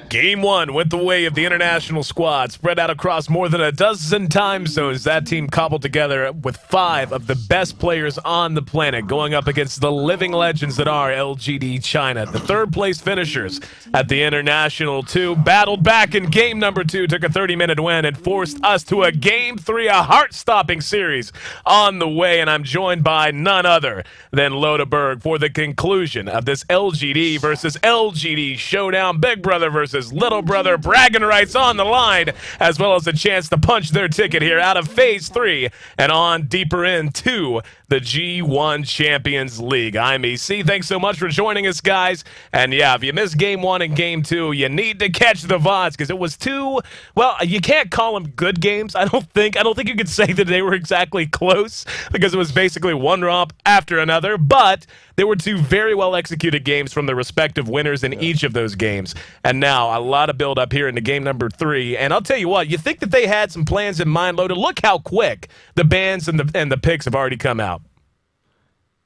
Game one went the way of the international squad, spread out across more than a dozen time zones. That team cobbled together with 5 of the best players on the planet, going up against the living legends that are LGD China. The third-place finishers at the International 2 battled back in game number 2, took a 30-minute win, and forced us to a game 3, a heart-stopping series on the way. And I'm joined by none other than Lodeberg for the conclusion of this LGD versus LGD showdown. Big brother versus little brother, bragging rights on the line, as well as a chance to punch their ticket here out of Phase 3 and on deeper into the G-1 Champions League. I'm Ayesee. Thanks so much for joining us, guys. And yeah, if you missed Game 1 and Game 2, you need to catch the VODs because it was two, well, you can't call them good games, I don't think. I don't think you could say that they were exactly close because it was basically one romp after another, but there were 2 very well-executed games from the respective winners in each of those games. And now a lot of build-up here into game number 3. And I'll tell you what, you think that they had some plans in mind, Loaded. Look how quick the bans and the picks have already come out.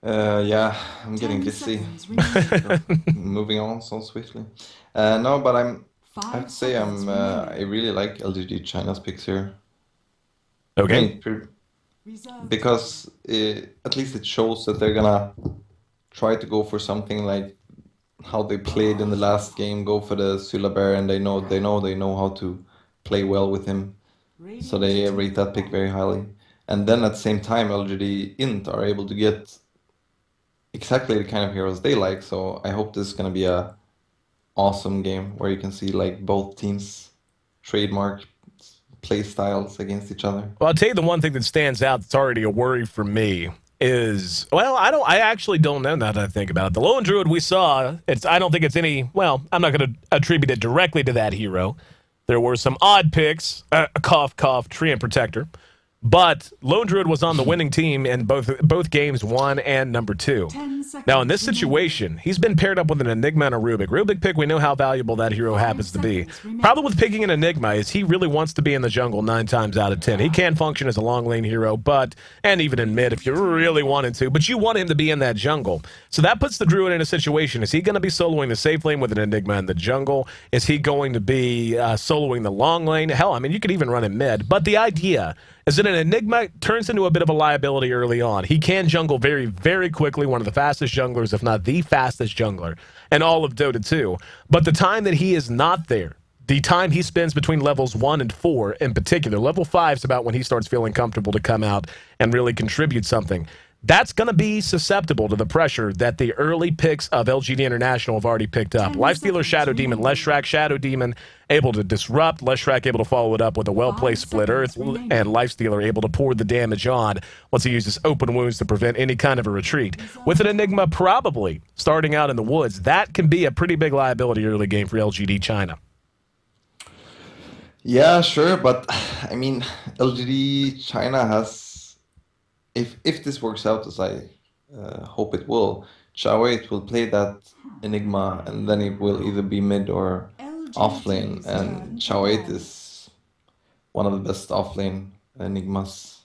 Yeah, I'm getting dizzy. Moving on so swiftly. No, but I'd say I really like LGD China's picks here. Okay. Because at least it shows that they're gonna try to go for something like how they played in the last game, go for the Syllabear, and they know how to play well with him. So they rate that pick very highly. And then at the same time, LGD.int are able to get exactly the kind of heroes they like. So I hope this is gonna be a awesome game where you can see like both teams trademark play styles against each other. Well, I'll tell you the one thing that stands out that's already a worry for me is, well, I actually don't know now that I think about it. The Lone Druid we saw, I don't think it's any, well, I'm not going to attribute it directly to that hero. There were some odd picks, cough, cough, Treant Protector. But Lone Druid was on the winning team in both games 1 and number 2. Now, in this situation, he's been paired up with an Enigma and a Rubik. Rubik pick, we know how valuable that hero happens to be. Problem with picking an Enigma is he really wants to be in the jungle 9 times out of 10. He can function as a long lane hero, and even in mid if you really wanted to, but you want him to be in that jungle. So that puts the Druid in a situation. Is he going to be soloing the safe lane with an Enigma in the jungle? Is he going to be soloing the long lane? Hell, I mean, you could even run him mid. But the idea is that an Enigma turns into a bit of a liability early on. He can jungle very, very quickly, one of the fastest junglers, if not the fastest jungler, in all of Dota 2. But the time that he is not there, the time he spends between levels 1 and 4 in particular, level 5 is about when he starts feeling comfortable to come out and really contribute something. That's going to be susceptible to the pressure that the early picks of LGD International have already picked up. Lifestealer, Shadow Demon, Leshrac, Shadow Demon able to disrupt, Leshrac able to follow it up with a well-placed Split Earth, and Lifestealer able to pour the damage on once he uses open wounds to prevent any kind of a retreat. With an Enigma probably starting out in the woods, that can be a pretty big liability early game for LGD China. Yeah, sure, but I mean, LGD China has, if this works out as I hope it will, G-1 will play that Enigma, and then it will either be mid or offlane, and G-1 is one of the best offlane Enigmas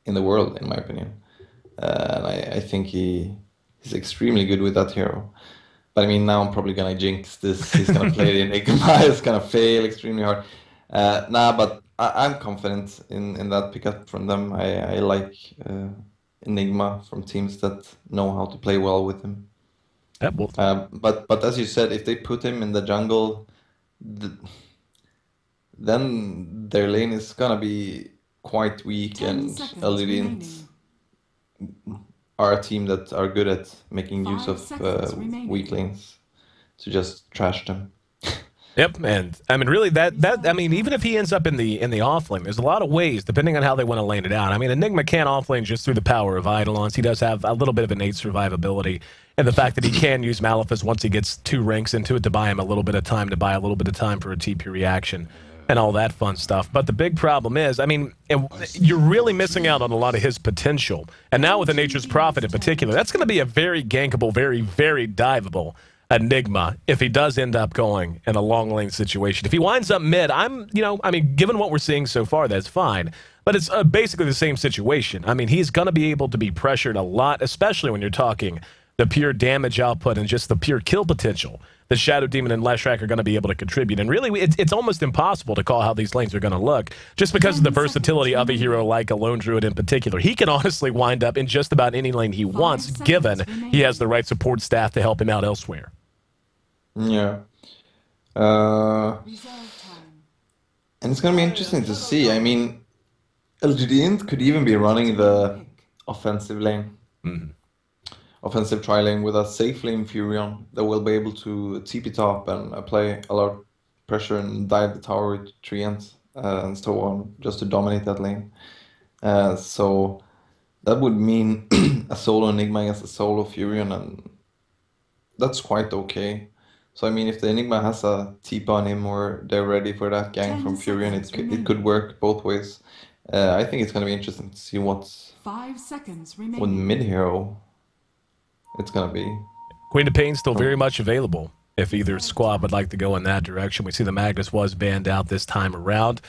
in the world, in my opinion. And I think he's extremely good with that hero. But I mean, now I'm probably gonna jinx this. He's gonna play the Enigma. It's gonna fail extremely hard. But I'm confident in that pickup from them. I like Enigma from teams that know how to play well with him. Yep. But as you said, if they put him in the jungle, then their lane is gonna be quite weak, and LGD are a team that are good at making use of weak lanes to just trash them. Yep, and I mean, really, I mean, even if he ends up in the off lane, there's a lot of ways depending on how they want to lane it out. I mean, Enigma can't off lane just through the power of Eidolons. He does have a little bit of innate survivability, and the fact that he can use Malefice once he gets 2 ranks into it to buy him a little bit of time, for a TP reaction and all that fun stuff. But the big problem is, I mean, you're really missing out on a lot of his potential. And now with the Nature's Prophet in particular, that's going to be a very gankable, very, very diveable Enigma if he does end up going in a long lane situation. If he winds up mid, I mean, given what we're seeing so far, that's fine. But it's basically the same situation. I mean, he's going to be able to be pressured a lot, especially when you're talking the pure damage output and just the pure kill potential the Shadow Demon and Leshrac are going to be able to contribute. And really, it's almost impossible to call how these lanes are going to look just because of the versatility of a hero like a Lone Druid in particular. He can honestly wind up in just about any lane he wants, given he has the right support staff to help him out elsewhere. Yeah. And it's going to be interesting to see. I mean, LGD.int could even be running the offensive lane. Offensive tri lane with a safe lane Furion that will be able to TP top and apply a lot of pressure and dive the tower with treants and so on, just to dominate that lane. So that would mean a solo Enigma against a solo Furion, and that's quite okay. So I mean, if the Enigma has a TP on him or they're ready for that gang from Furion, it could work both ways. I think it's going to be interesting to see what's 5 seconds remaining. what mid hero it's going to be. Queen of Pain still very much available if either squad would like to go in that direction. We see the Magnus was banned out this time around.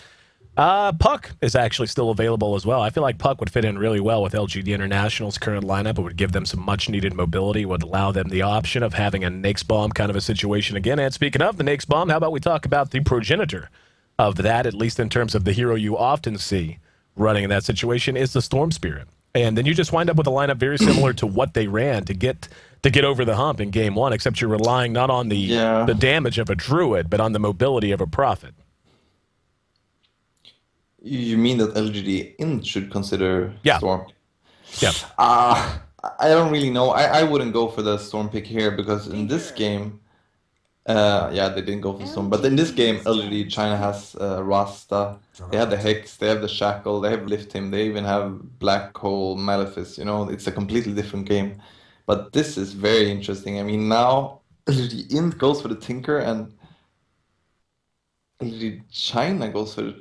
Puck is actually still available as well. I feel like Puck would fit in really well with LGD International's current lineup. It would give them some much-needed mobility. It would allow them the option of having a Nake's Bomb kind of a situation again. And speaking of the Nake's Bomb, how about we talk about the progenitor of that, at least in terms of the hero you often see running in that situation, is the Storm Spirit. And then you just wind up with a lineup very similar to what they ran to get over the hump in Game 1, except you're relying not on the damage of a Druid, but on the mobility of a Prophet. You mean that LGD.int should consider Storm? Yeah. I don't really know. I wouldn't go for the Storm pick here because in this game, they didn't go for Storm. But in this game, LGD China has Rasta. They have the Hex, they have the Shackle, they have Lift Him, they even have Black Hole, Malefice. You know, it's a completely different game. But this is very interesting. I mean, now LGD.int goes for the Tinker and LGD China goes for the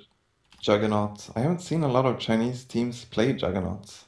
Juggernaut. I haven't seen a lot of Chinese teams play Juggernauts.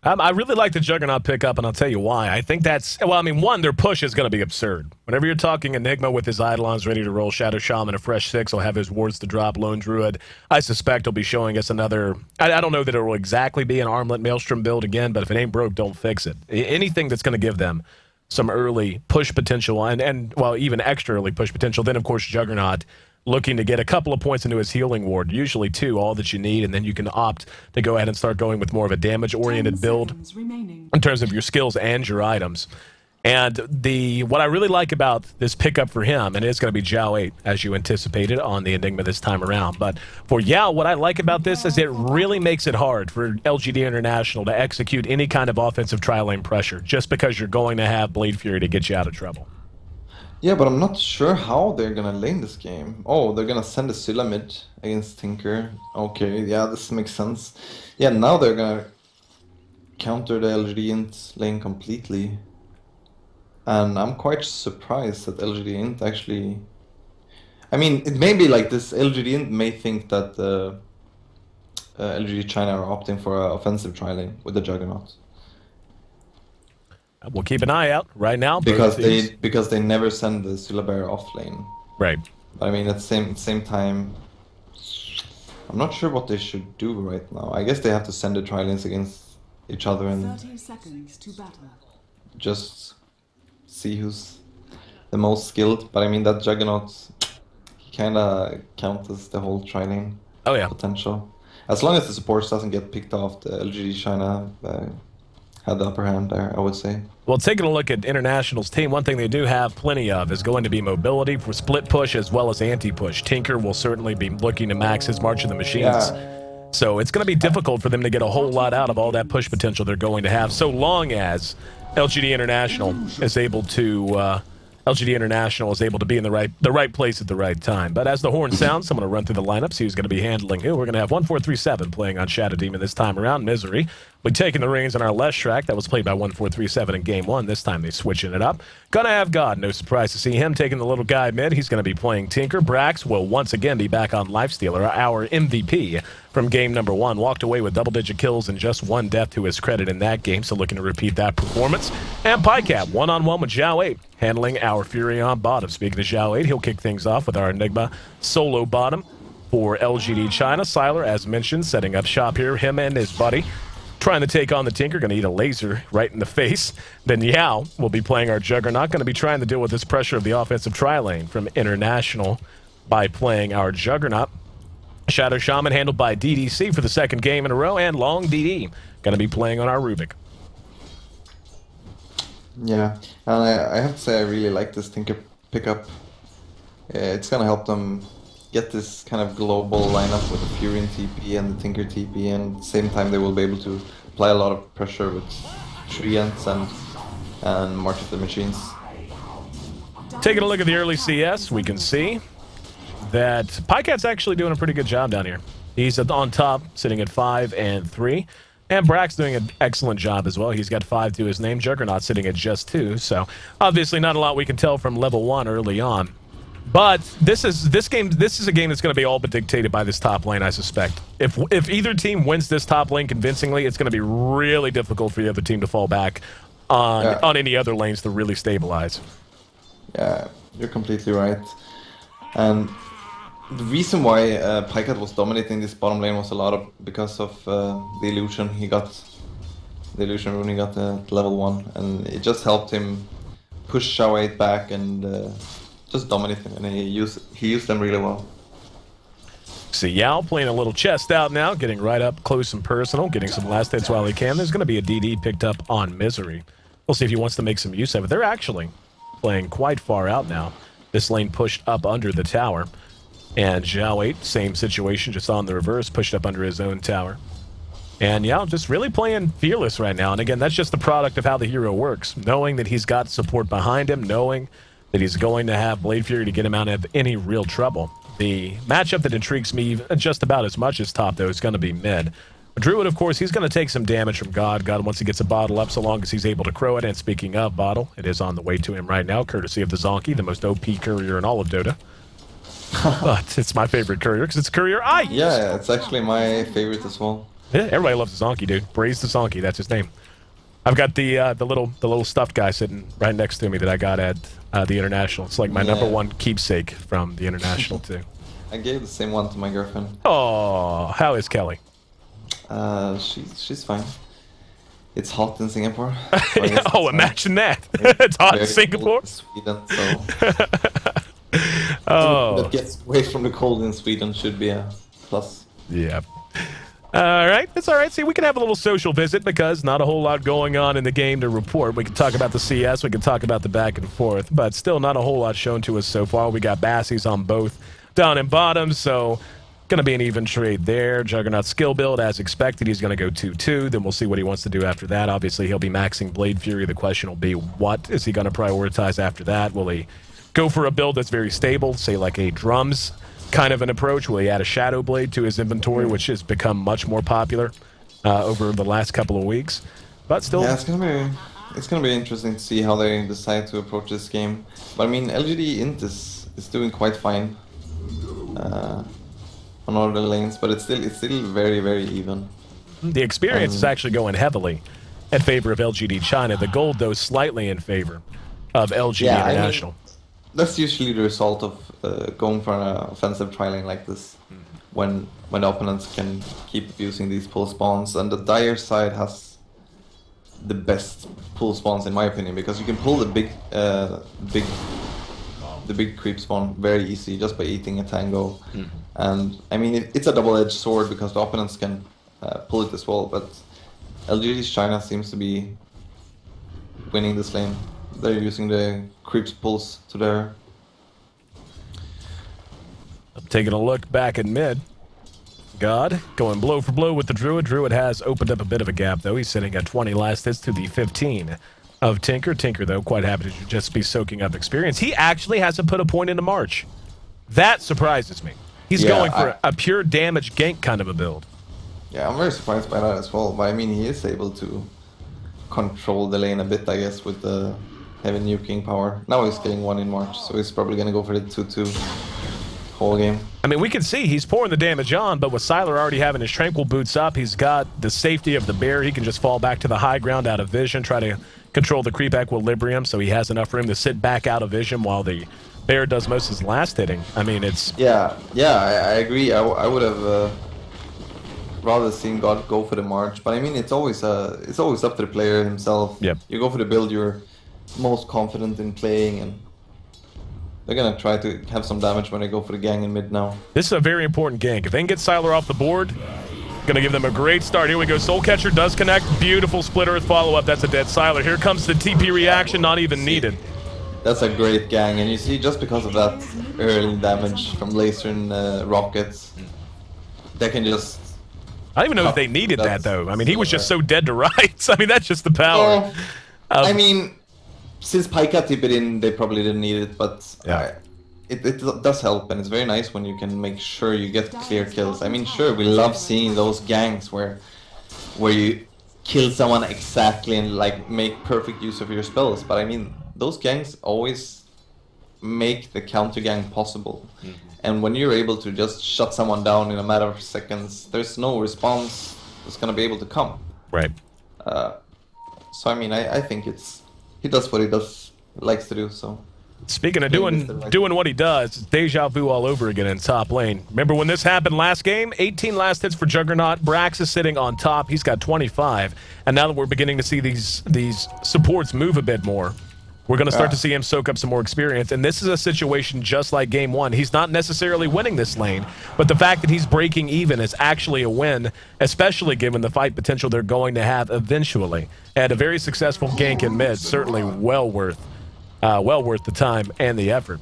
I really like the Juggernaut pickup, and I'll tell you why. I think that's, well, I mean, one, their push is going to be absurd. Whenever you're talking Enigma with his Eidolons ready to roll, Shadow Shaman, a fresh 6, he'll have his wards to drop, Lone Druid. I suspect he'll be showing us another, I don't know that it will exactly be an Armlet Maelstrom build again, but if it ain't broke, don't fix it. Anything that's going to give them some early push potential, and well, even extra early push potential. Then, of course, Juggernaut looking to get a couple of points into his healing ward, usually 2, all that you need, and then you can opt to go ahead and start going with more of a damage-oriented build in terms of your skills and your items. And what I really like about this pickup for him, and it's going to be Zhao 8, as you anticipated on the Enigma this time around, but for Yao, what I like about this is it really makes it hard for LGD International to execute any kind of offensive tri-lane pressure, just because you're going to have Blade Fury to get you out of trouble. Yeah, but I'm not sure how they're gonna lane this game. Oh, they're gonna send a Scylla mid against Tinker. Okay, yeah, this makes sense. Yeah, now they're gonna counter the LGD.int lane completely. And I'm quite surprised that LGD.int actually... I mean, it may be like this. LGD.int may think that LGD China are opting for an offensive tri-lane with the Juggernaut. We'll keep an eye out right now. Because they never send the Scylla Bear off lane. Right. But I mean, at the same time, I'm not sure what they should do right now. I guess they have to send the tri-lanes against each other and 30 seconds to battle. Just see who's the most skilled. But I mean, that Juggernaut, he kind of counters the whole tri-lane potential. As long as the supports doesn't get picked off, the LGD China had the upper hand there, I would say. Well, taking a look at International's team, one thing they do have plenty of is going to be mobility for split push as well as anti-push. Tinker will certainly be looking to max his March of the Machines. Yeah. So it's going to be difficult for them to get a whole lot out of all that push potential they're going to have, so long as LGD International is able to be in the right place at the right time. But as the horn sounds, I'm going to run through the lineup, see who's going to be handling who. We're going to have 1437 playing on Shadow Demon this time around. Misery will be taking the reins on our Leshrac. That was played by 1437 in Game 1. This time they're switching it up. Gonna have God. No surprise to see him taking the little guy mid. He's going to be playing Tinker. Brax will once again be back on Lifestealer, our MVP from Game number 1. Walked away with double-digit kills and just 1 death to his credit in that game, so looking to repeat that performance. And Pycap, one-on-one with Zhao 8, handling our Fury on bottom. Speaking of Zhao 8, he'll kick things off with our Enigma solo bottom for LGD China. Siler, as mentioned, setting up shop here. Him and his buddy trying to take on the Tinker. Going to eat a laser right in the face. Then Yao will be playing our Juggernaut. Going to be trying to deal with this pressure of the offensive tri-lane from International by playing our Juggernaut. Shadow Shaman handled by DDC for the second game in a row. And Long DD going to be playing on our Rubik. Yeah, and I have to say I really like this Tinker pickup. It's going to help them get this kind of global lineup with the Fury TP and the Tinker TP, and at the same time they will be able to apply a lot of pressure with Treants and March of the Machines. Taking a look at the early CS, we can see that Pycat's actually doing a pretty good job down here. He's on top, sitting at 5 and 3. And Brack's doing an excellent job as well. He's got 5 to his name. Juggernaut sitting at just 2. So obviously not a lot we can tell from level 1 early on. But this is a game that's going to be all but dictated by this top lane, I suspect. If either team wins this top lane convincingly, it's going to be really difficult for the other team to fall back on any other lanes to really stabilize. Yeah, you're completely right. And the reason why Pycat was dominating this bottom lane was a lot of because of the illusion he got, the illusion rune he got at level 1, and it just helped him push Xiao 8 back and just dominate him, and he used them really well. See Yao playing a little chest out now, getting right up close and personal, getting some last hits while he can. There's going to be a DD picked up on Misery. We'll see if he wants to make some use of it. They're actually playing quite far out now. This lane pushed up under the tower. And Xiao 8, same situation, just on the reverse, pushed up under his own tower. And Yao just really playing fearless right now. And again, that's just the product of how the hero works. Knowing that he's got support behind him, knowing that he's going to have Blade Fury to get him out of any real trouble. The matchup that intrigues me just about as much as top, though, is going to be mid. Druid, of course, he's going to take some damage from God. God, once he gets a bottle up, so long as he's able to crow it. And speaking of bottle, it is on the way to him right now, courtesy of the Zonky, the most OP courier in all of Dota. But it's my favorite courier because it's courier Ayesee. Yeah, it's actually my favorite as well. Yeah, everybody loves the Zonky, dude. Braze the Zonky, that's his name. I've got the little stuffed guy sitting right next to me that I got at the International. It's like my #1 keepsake from the International too. I gave the same one to my girlfriend. Oh, how is Kelly? She's fine. It's hot in Singapore. Yeah, oh, imagine that. It's hot in Singapore. In Sweden, so oh, that gets away from the cold in Sweden should be a plus. Yeah. All right, it's all right. See, we can have a little social visit because not a whole lot going on in the game to report. We can talk about the CS, we can talk about the back and forth, but still not a whole lot shown to us so far. We got Bassies on both down and bottom, so going to be an even trade there. Juggernaut skill build, as expected. He's going to go 2-2. Then we'll see what he wants to do after that. Obviously, he'll be maxing Blade Fury. The question will be, what is he going to prioritize after that? Will he go for a build that's very stable, say like a drums kind of an approach? Will he add a Shadow Blade to his inventory, which has become much more popular over the last couple of weeks? But still, yeah, it's gonna be interesting to see how they decide to approach this game. But I mean, LGD.int is doing quite fine on all the lanes, but it's still very, very even. The experience is actually going heavily in favor of LGD China. The gold, though, slightly in favor of LGD International. I mean, that's usually the result of going for an offensive tri-lane like this, when the opponents can keep using these pull spawns, and the Dire side has the best pull spawns in my opinion, because you can pull the big creep spawn very easy just by eating a tango. And I mean, it's a double-edged sword because the opponents can pull it as well, but LGD China seems to be winning this lane. They're using the creeps pulls to their... I'm taking a look back at mid. God going blow for blow with the Druid. Druid has opened up a bit of a gap, though. He's sitting at 20 last hits to the 15 of Tinker. Tinker, though, quite happy to just be soaking up experience. He actually hasn't put a point into March. That surprises me. He's going for a pure damage gank kind of a build. Yeah, I'm very surprised by that as well. But I mean, he is able to control the lane a bit, I guess, with the heavy nuking power. Now he's getting 1 in March, so he's probably going to go for the 2-2 whole game. I mean, we can see he's pouring the damage on, but with Sylar already having his Tranquil boots up, he's got the safety of the bear. He can just fall back to the high ground out of vision, try to control the creep equilibrium, so he has enough room to sit back out of vision while the bear does most of his last hitting. I mean, it's... Yeah, I agree. I would have rather seen God go for the March, but I mean it's always up to the player himself. Yep. You go for the build you're most confident in playing, and they're gonna try to have some damage when they go for the gang in mid now. This is a very important gank. If they can get Sylar off the board, gonna give them a great start. Here we go. Soul Catcher does connect. Beautiful Split Earth follow-up. That's a dead Sylar. Here comes the TP reaction, not even needed. That's a great gang, and you see just because of that early damage from laser and rockets, they can just... I don't even know if they needed that, though. I mean, he was just so dead to rights. I mean, that's just the power. I mean, since Pika tip it in, they probably didn't need it, but yeah. It does help, and it's very nice when you can make sure you get clear kills. I mean, sure, we love seeing those gangs where you kill someone exactly and like make perfect use of your spells, but I mean, those gangs always make the counter gang possible. And when you're able to just shut someone down in a matter of seconds, there's no response that's going to be able to come. Right. So I mean, I think he does what he likes to do. So. Speaking of doing what he does, it's deja vu all over again in top lane. Remember when this happened last game? 18 last hits for Juggernaut. Brax is sitting on top. He's got 25. And now that we're beginning to see these supports move a bit more, we're going to start to see him soak up some more experience. And this is a situation just like Game 1. He's not necessarily winning this lane, but the fact that he's breaking even is actually a win, especially given the fight potential they're going to have eventually. And a very successful gank in mid, certainly well worth the time and the effort.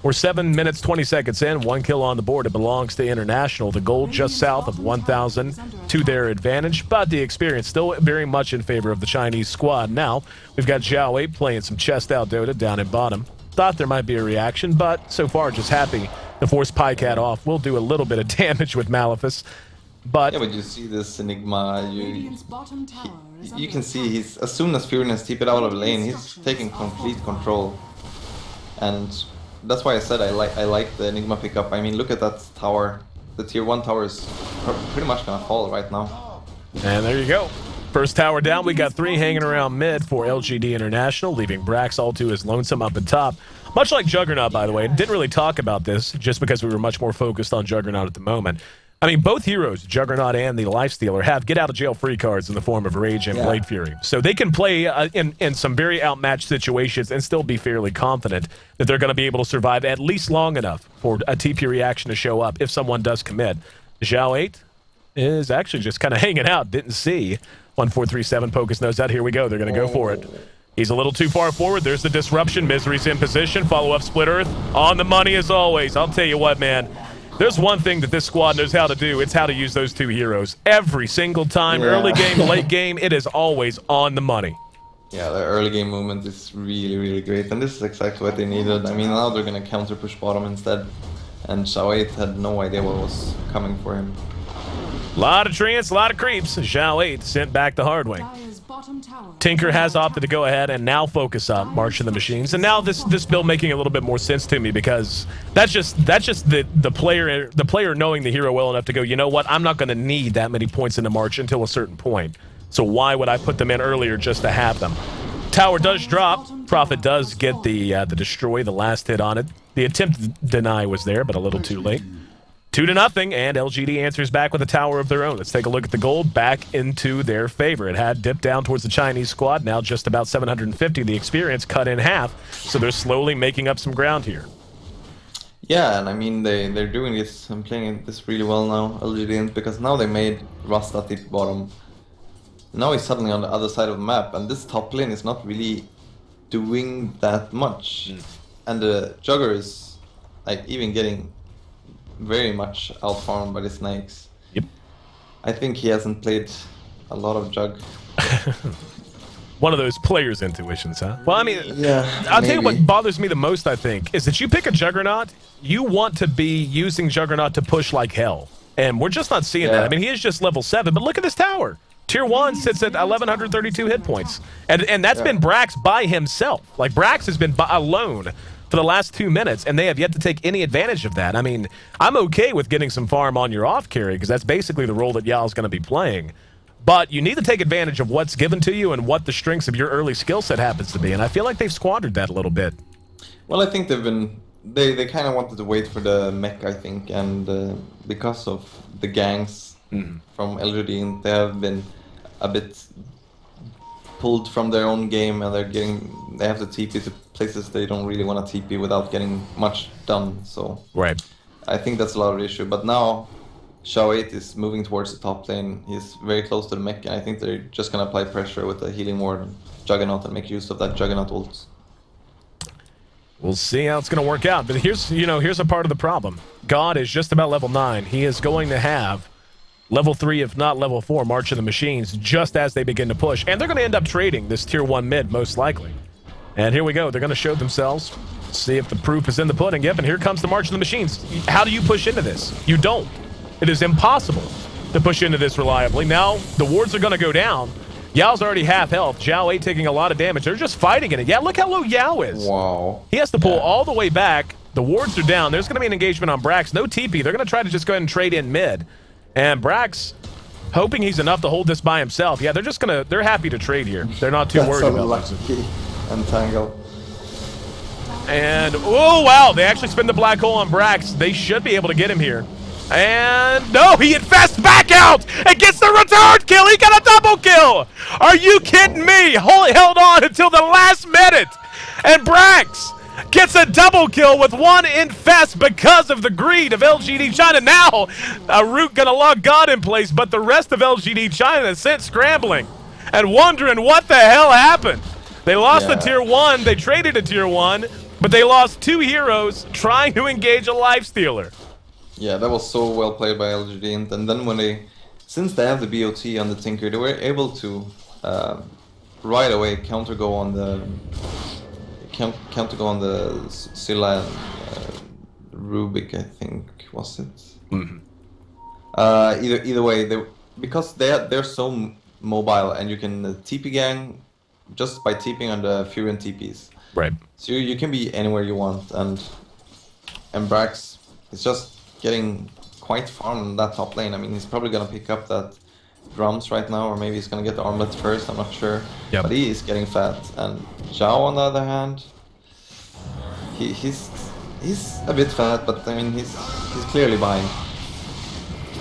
We're 7 minutes, 20 seconds in, 1 kill on the board. It belongs to International. The gold just south of 1,000 to their advantage, but the experience still very much in favor of the Chinese squad. Now, we've got G-1 playing some chest-out Dota down in bottom. Thought there might be a reaction, but so far just happy to force Pycat off. We'll do a little bit of damage with Malefice, but... Yeah, but you see this Enigma, you can see he's, as soon as Fury has TP'd out of lane, he's taking complete control. And that's why I said I like the Enigma pickup. I mean, look at that tower. The tier 1 tower is pretty much gonna fall right now. And there you go. First tower down. We got 3 hanging around mid for LGD International, leaving Brax all to his lonesome up at top. Much like Juggernaut, by the way. Didn't really talk about this just because we were much more focused on Juggernaut at the moment. I mean, both heroes, Juggernaut and the Lifestealer, have get-out-of-jail-free cards in the form of Rage and Blade Fury. So they can play in some very outmatched situations and still be fairly confident that they're going to be able to survive at least long enough for a TP reaction to show up if someone does commit. G-1 is actually just kind of hanging out, didn't see. 1437, Pocus knows that. Here we go. They're going to go for it. He's a little too far forward. There's the disruption. Misery's in position. Follow-up Split Earth. On the money as always. I'll tell you what, man. There's one thing that this squad knows how to do. It's how to use those 2 heroes. Every single time, early game, late game, it is always on the money. Yeah, the early game movement is really, really great. And this is exactly what they needed. I mean, now they're going to counter push bottom instead. And G-1 had no idea what was coming for him. A lot of treants, a lot of creeps. G-1 sent back the hard way. Tinker has opted to go ahead and now focus on March of the Machines, and now this build making a little bit more sense to me because that's just the player knowing the hero well enough to go, you know what, I'm not going to need that many points into March until a certain point, so why would I put them in earlier just to have them? Tower does drop. Prophet does get the destroy, the last hit on it. The attempt to deny was there, but a little too late. 2-0, and LGD answers back with a tower of their own. Let's take a look at the gold back into their favor. It had dipped down towards the Chinese squad, now just about 750. The experience cut in half, so they're slowly making up some ground here. Yeah, and I mean, they're doing this and playing this really well now, LGD, because now they made Rasta tip bottom. Now he's suddenly on the other side of the map, and this top lane is not really doing that much. And the Jugger is like even getting very much outfarmed by the snakes. Yep. I think he hasn't played a lot of Jug. One of those players' intuitions, huh? Well, I mean, yeah, I'll tell you what bothers me the most, I think, is that you pick a Juggernaut, you want to be using Juggernaut to push like hell. And we're just not seeing that. I mean, he is just level 7, but look at this tower. Tier 1 sits at 1,132 hit points. And that's been Brax by himself. Like, Brax has been alone for the last 2 minutes, and they have yet to take any advantage of that. I mean, I'm okay with getting some farm on your off carry, because that's basically the role that Yao's going to be playing. But you need to take advantage of what's given to you and what the strengths of your early skill set happens to be, and I feel like they've squandered that a little bit. Well, I think they've been... They kind of wanted to wait for the mech, I think, and because of the gangs from LGD. They have been a bit pulled from their own game, and they have to TP to places they don't really want to TP without getting much done. So Right. I think that's a lot of the issue. But now Xiao8 is moving towards the top lane. He's very close to the mech, and I think they're just gonna apply pressure with the healing ward and Juggernaut and make use of that Juggernaut ult. We'll see how it's going to work out. But here's a part of the problem. God is just about level 9. He is going to have level 3, if not level 4, March of the Machines just as they begin to push. And they're going to end up trading this tier 1 mid, most likely. And here we go. They're going to show themselves. See if the proof is in the pudding. Yep, and here comes the March of the Machines. How do you push into this? You don't. It is impossible to push into this reliably. Now, the wards are going to go down. Yao's already half health. Xiao8 taking a lot of damage. They're just fighting in it. Yeah, look how low Yao is. Wow. He has to pull all the way back. The wards are down. There's going to be an engagement on Brax. No TP. They're going to try to just go ahead and trade in mid. And Brax, hoping he's enough to hold this by himself. Yeah, they're happy to trade here. They're not too worried about this. And Tangle. And, oh, wow. They actually spin the black hole on Brax. They should be able to get him here. And no, he infests back out and gets the return kill. He got a double kill. Are you kidding me? Held on until the last minute. And Brax gets a double kill with one infest because of the greed of LGD China. Now, a root gonna lock God in place, but the rest of LGD China is sent scrambling and wondering what the hell happened. They lost the tier 1. They traded a tier 1, but they lost 2 heroes trying to engage a lifestealer. Yeah, that was so well played by LGD. And then since they have the BOT on the Tinker, they were able to right away counter go on the Scylla and Rubik, I think, was it? Either way, because they're so mobile, and you can TP gang just by TPing on the Furion TPs. Right. So you can be anywhere you want, and Brax is just getting quite far on that top lane. I mean, he's probably gonna pick up that drums right now, or maybe he's gonna get the armlet first, I'm not sure. Yep. But he is getting fat. And Zhao, on the other hand, he's a bit fat, but I mean, he's clearly buying.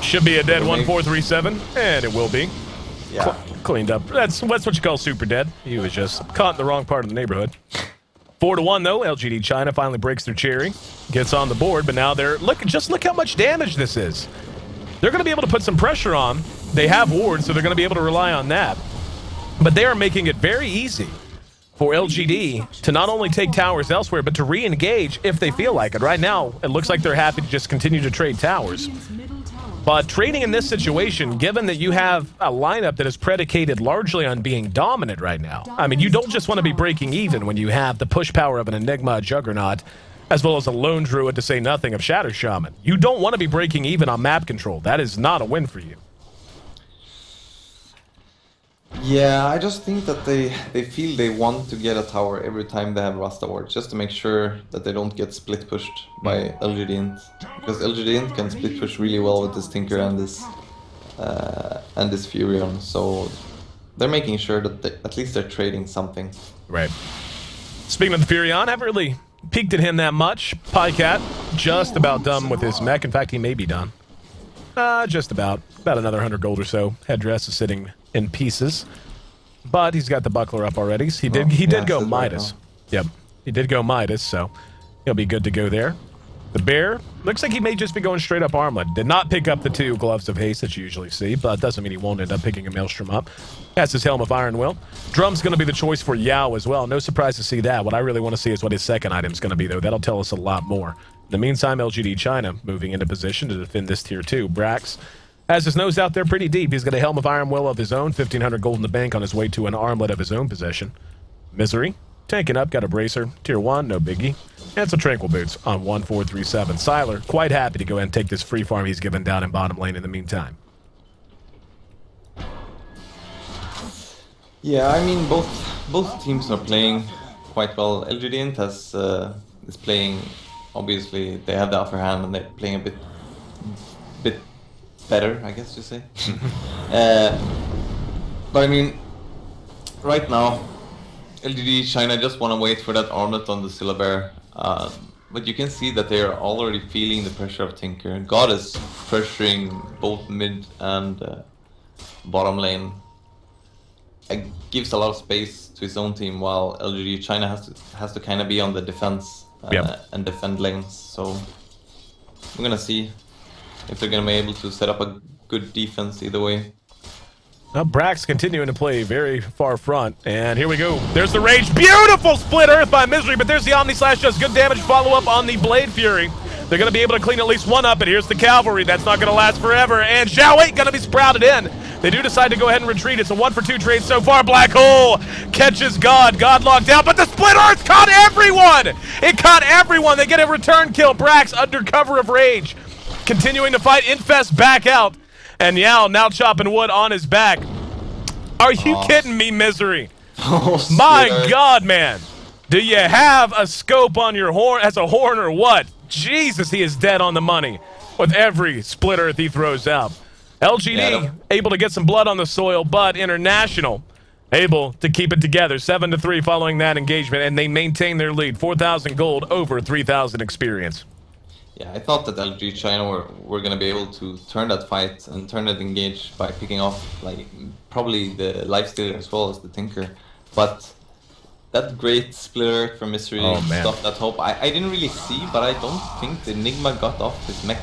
Should be a dead 1437, and it will be. Yeah. Cleaned up. That's what you call super dead. He was just caught in the wrong part of the neighborhood. 4-1 though. LGD China finally breaks their cherry, gets on the board, but now just look how much damage this is. They're going to be able to put some pressure on. They have wards, so they're going to be able to rely on that. But they are making it very easy for LGD to not only take towers elsewhere, but to re-engage if they feel like it. Right now, it looks like they're happy to just continue to trade towers. But trading in this situation, given that you have a lineup that is predicated largely on being dominant right now, I mean, you don't just want to be breaking even when you have the push power of an Enigma Juggernaut, as well as a Lone Druid, to say nothing of Shatter Shaman. You don't want to be breaking even on map control. That is not a win for you. Yeah, I just think that they feel they want to get a tower every time they have Rasta wards, just to make sure that they don't get split pushed by LGD.int. Because LGD.int can split push really well with this Tinker and this Furion, so they're making sure that at least they're trading something. Right. Speaking of the Furion, I haven't really peeked at him that much. Pycat, just about done with his mech. In fact, he may be done. Just about. About another 100 gold or so. Headdress is sitting in pieces. But he's got the buckler up already. So he did go Midas. Yep. He did go Midas, so he'll be good to go there. The bear, looks like he may just be going straight up armlet. Did not pick up the 2 gloves of haste that you usually see, but doesn't mean he won't end up picking a Maelstrom up. Has his helm of Iron Will. Drum's going to be the choice for Yao as well. No surprise to see that. What I really want to see is what his second item's going to be, though. That'll tell us a lot more. In the meantime, LGD China moving into position to defend this tier 2. Brax has his nose out there pretty deep. He's got a helm of Iron Will of his own, 1,500 gold in the bank on his way to an armlet of his own possession. Misery, tanking up, got a bracer. Tier 1, no biggie. And some Tranquil Boots on 1437. Siler, quite happy to go ahead and take this free farm he's given down in bottom lane in the meantime. Yeah, I mean, both teams are playing quite well. LGD.int is playing, obviously, they have the upper hand and they're playing a bit better, I guess you say. But I mean, right now, LGD China just want to wait for that armlet on the Scylla Bear. But you can see that they are already feeling the pressure of Tinker. God is pressuring both mid and bottom lane. It gives a lot of space to his own team, while LGD China has to kind of be on the defense and defend lanes. So we're gonna see if they're gonna be able to set up a good defense either way. Now Brax continuing to play very far front, and here we go. There's the Rage. Beautiful split Earth by Misery, but there's the Omni Slash, does good damage. Follow up on the Blade Fury. They're going to be able to clean at least one up, and here's the Cavalry. That's not going to last forever, and Zhao ain't going to be sprouted in. They do decide to go ahead and retreat. It's a 1-for-2 trade so far. Black Hole catches God. God locked down, but the Split Earth caught everyone! It caught everyone. They get a return kill. Brax under cover of Rage. Continuing to fight. Infest back out. And Yao now chopping wood on his back. Are you kidding me, Misery? My God, man. Do you have a scope on your horn as a horn or what? Jesus, he is dead on the money with every split Earth he throws out. LGD able to get some blood on the soil, but International able to keep it together. 7-3 following that engagement, and they maintain their lead. 4,000 gold over 3,000 experience. Yeah, I thought that LG China were going to be able to turn that fight and turn that engage by picking off like probably the Lifestealer as well as the Tinker. But that great splitter from Misery stopped that hope. I didn't really see, but I don't think the Enigma got off his mech.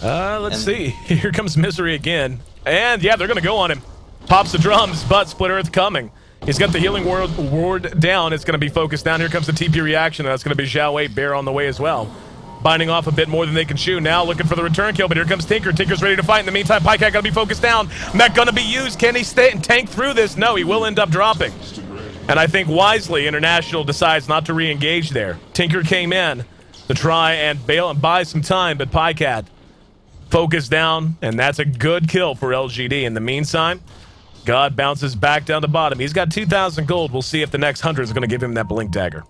Let's see. Here comes Misery again. And yeah, they're going to go on him. Pops the drums, but Split Earth coming. He's got the healing ward down. It's going to be focused down. Here comes the TP reaction. That's going to be Zhao Wei Bear on the way as well. Binding off a bit more than they can chew. Now looking for the return kill, but here comes Tinker. Tinker's ready to fight. In the meantime, Pycat gonna be focused down. Mech gonna be used. Can he stay and tank through this? No, he will end up dropping. And I think wisely, International decides not to re-engage there. Tinker came in to try and bail and buy some time, but Pycat focused down, and that's a good kill for LGD. In the meantime, God bounces back down to bottom. He's got 2,000 gold. We'll see if the next 100 is gonna give him that Blink Dagger.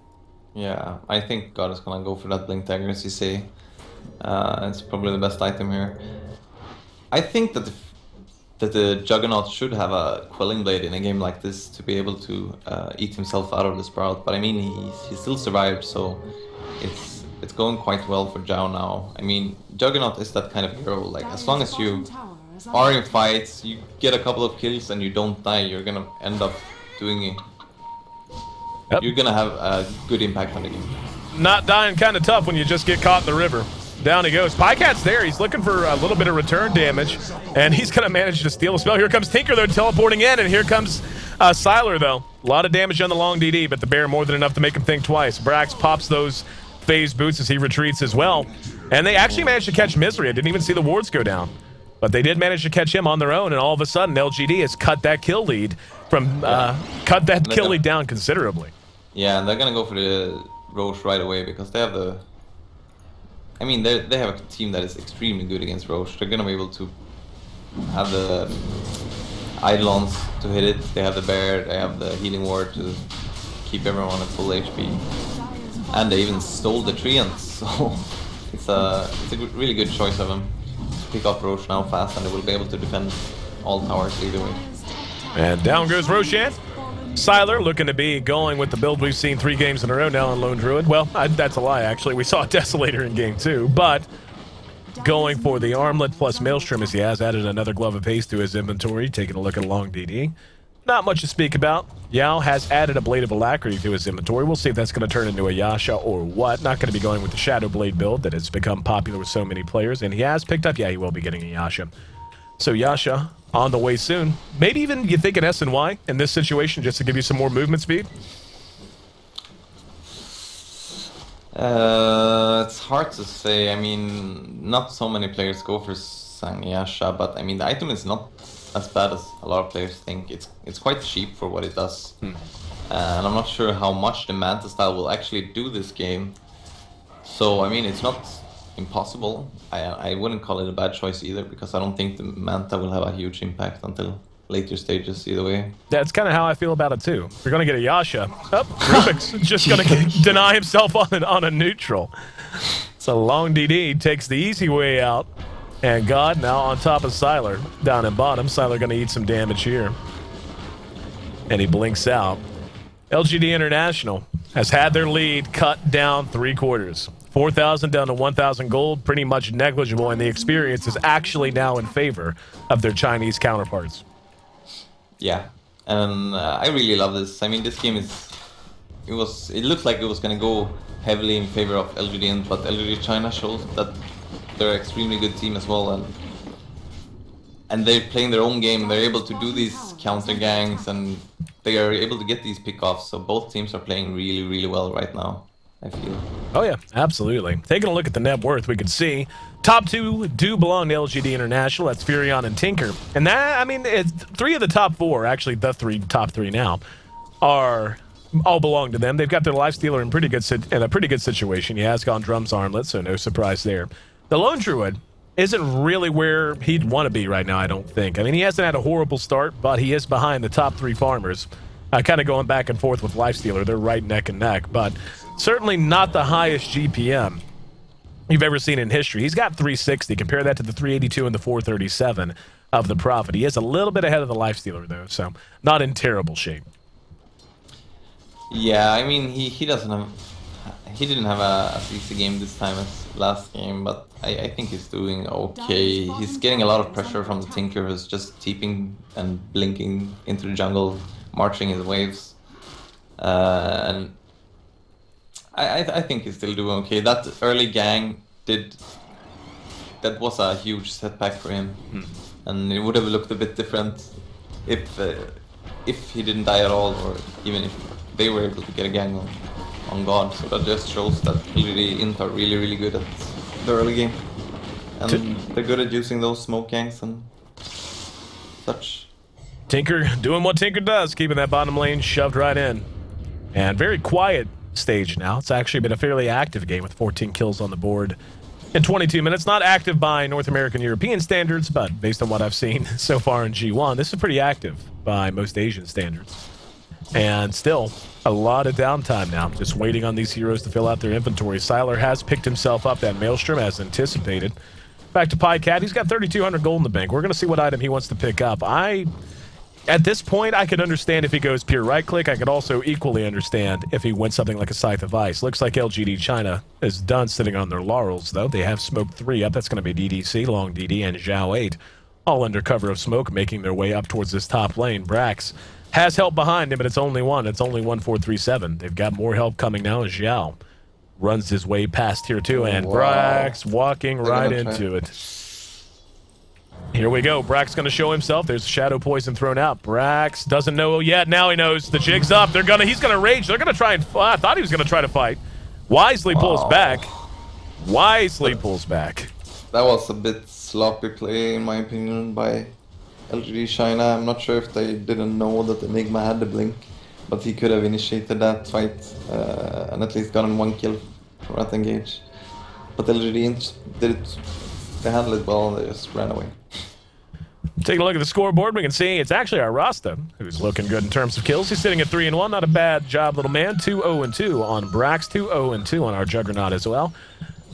Yeah, I think God is gonna go for that Blink Dagger, as you say. It's probably the best item here. I think that the Juggernaut should have a Quelling Blade in a game like this to be able to eat himself out of the Sprout. But I mean, he still survived, so it's going quite well for Zhao now. I mean, Juggernaut is that kind of hero. Like, as long as you are in fights, you get a couple of kills and you don't die, you're gonna end up doing it. Yep. You're gonna have a good impact on the game. Not dying kind of tough when you just get caught in the river. Down he goes. Pycat's there. He's looking for a little bit of return damage, and he's gonna manage to steal a spell. Here comes Tinker, though, teleporting in, and here comes Sylar, though. A lot of damage on the long DD, but the Bear more than enough to make him think twice. Brax pops those phase boots as he retreats as well, and they actually managed to catch Misery. I didn't even see the wards go down, but they did manage to catch him on their own, and all of a sudden LGD has cut that kill lead from kill lead down considerably. Yeah, and they're gonna go for the Roche right away because they have the. I mean, they have a team that is extremely good against Roche. They're gonna be able to have the Eidolons to hit it. They have the Bear. They have the Healing Ward to keep everyone at full HP. And they even stole the Treant, so it's a really good choice of them to pick up Roche now fast, and they will be able to defend all towers either way. And down goes Roshan. Sylar looking to be going with the build we've seen 3 games in a row now on Lone Druid. Well, that's a lie, actually. We saw Desolator in game 2, but going for the Armlet plus Maelstrom as he has added another Glove of Haste to his inventory. Taking a look at long DD. Not much to speak about. Yao has added a Blade of Alacrity to his inventory. We'll see if that's going to turn into a Yasha or what. Not going to be going with the Shadow Blade build that has become popular with so many players, and he has picked up, yeah, he will be getting a Yasha. So Yasha on the way soon. Maybe even you think an SNY in this situation just to give you some more movement speed? It's hard to say. I mean, not so many players go for Yasha, but I mean, the item is not as bad as a lot of players think. It's quite cheap for what it does. And I'm not sure how much the Manta style will actually do this game. So, I mean, it's not impossible. I wouldn't call it a bad choice either, because I don't think the Manta will have a huge impact until later stages either way. That's kind of how I feel about it too. If you're going to get a Yasha, Rubik's just going to deny himself on a neutral. So long DD takes the easy way out. And God now on top of Sylar down in bottom. Sylar going to eat some damage here. And he blinks out. LGD International has had their lead cut down 3/4. 4,000 down to 1,000 gold, pretty much negligible, and the experience is actually now in favor of their Chinese counterparts. Yeah, and I really love this. I mean, this game it looked like it was going to go heavily in favor of LGD, but LGD China shows that they're an extremely good team as well, and they're playing their own game. They're able to do these counter gangs, and they are able to get these pickoffs. So both teams are playing really, really well right now, I feel. Oh yeah, absolutely. Taking a look at the net worth, we could see top two do belong to LGD International. That's Furion and Tinker, and that, I mean, it's 3 of the top 4, actually the top three now, are all belong to them. They've got their lifestealer in a pretty good situation. He has gone drums armlet, so no surprise there. The Lone Druid isn't really where he'd want to be right now, I don't think. I mean, he hasn't had a horrible start, but he is behind the top 3 farmers. Kind of going back and forth with lifestealer. They're right neck and neck, but certainly not the highest GPM you've ever seen in history. He's got 360. Compare that to the 382 and the 437 of the Prophet. He is a little bit ahead of the lifestealer, though, so not in terrible shape. Yeah, I mean, he didn't have as easy game this time as last game, but I think he's doing okay. He's getting a lot of pressure from the Tinker, who's just TPing and blinking into the jungle, marching his waves, and I think he's still doing okay. That early gang that was a huge setback for him, and it would have looked a bit different if he didn't die at all, or even if they were able to get a gang on God. So that just shows that LGD.int are really, really good at the early game, and they're good at using those smoke gangs and such. Tinker doing what Tinker does, keeping that bottom lane shoved right in. And very quiet stage now. It's actually been a fairly active game with 14 kills on the board in 22 minutes. Not active by North American European standards, but based on what I've seen so far in G1, this is pretty active by most Asian standards. And still, a lot of downtime now, just waiting on these heroes to fill out their inventory. Siler has picked himself up that Maelstrom as anticipated. Back to Pycat, he's got 3,200 gold in the bank. We're going to see what item he wants to pick up. At this point, I could understand if he goes pure right-click. I could also equally understand if he went something like a Scythe of Ice. Looks like LGD China is done sitting on their laurels, though. They have smoked 3 up. That's going to be DDC, Long DD, and Zhao 8, all under cover of smoke, making their way up towards this top lane. Brax has help behind him, but it's only one. It's only 1-4-3-7. They've got more help coming now as Zhao runs his way past tier 2, and Brax walking right into it. Here we go. Brax going to show himself. There's Shadow Poison thrown out. Brax doesn't know yet. Now he knows. The jig's up. He's going to rage. They're going to try and... I thought he was going to try to fight. Wisely pulls back. Wisely pulls back. That was a bit sloppy play, in my opinion, by LGD China. I'm not sure if they didn't know that Enigma had the blink, but he could have initiated that fight and at least gotten 1 kill from that engage. But LGD did it. They handled it well and they just ran away. Take a look at the scoreboard. We can see it's actually our Rasta who's looking good in terms of kills. He's sitting at 3-1. Not a bad job, little man. 2-0-2 on Brax. 2-0-2 on our Juggernaut as well.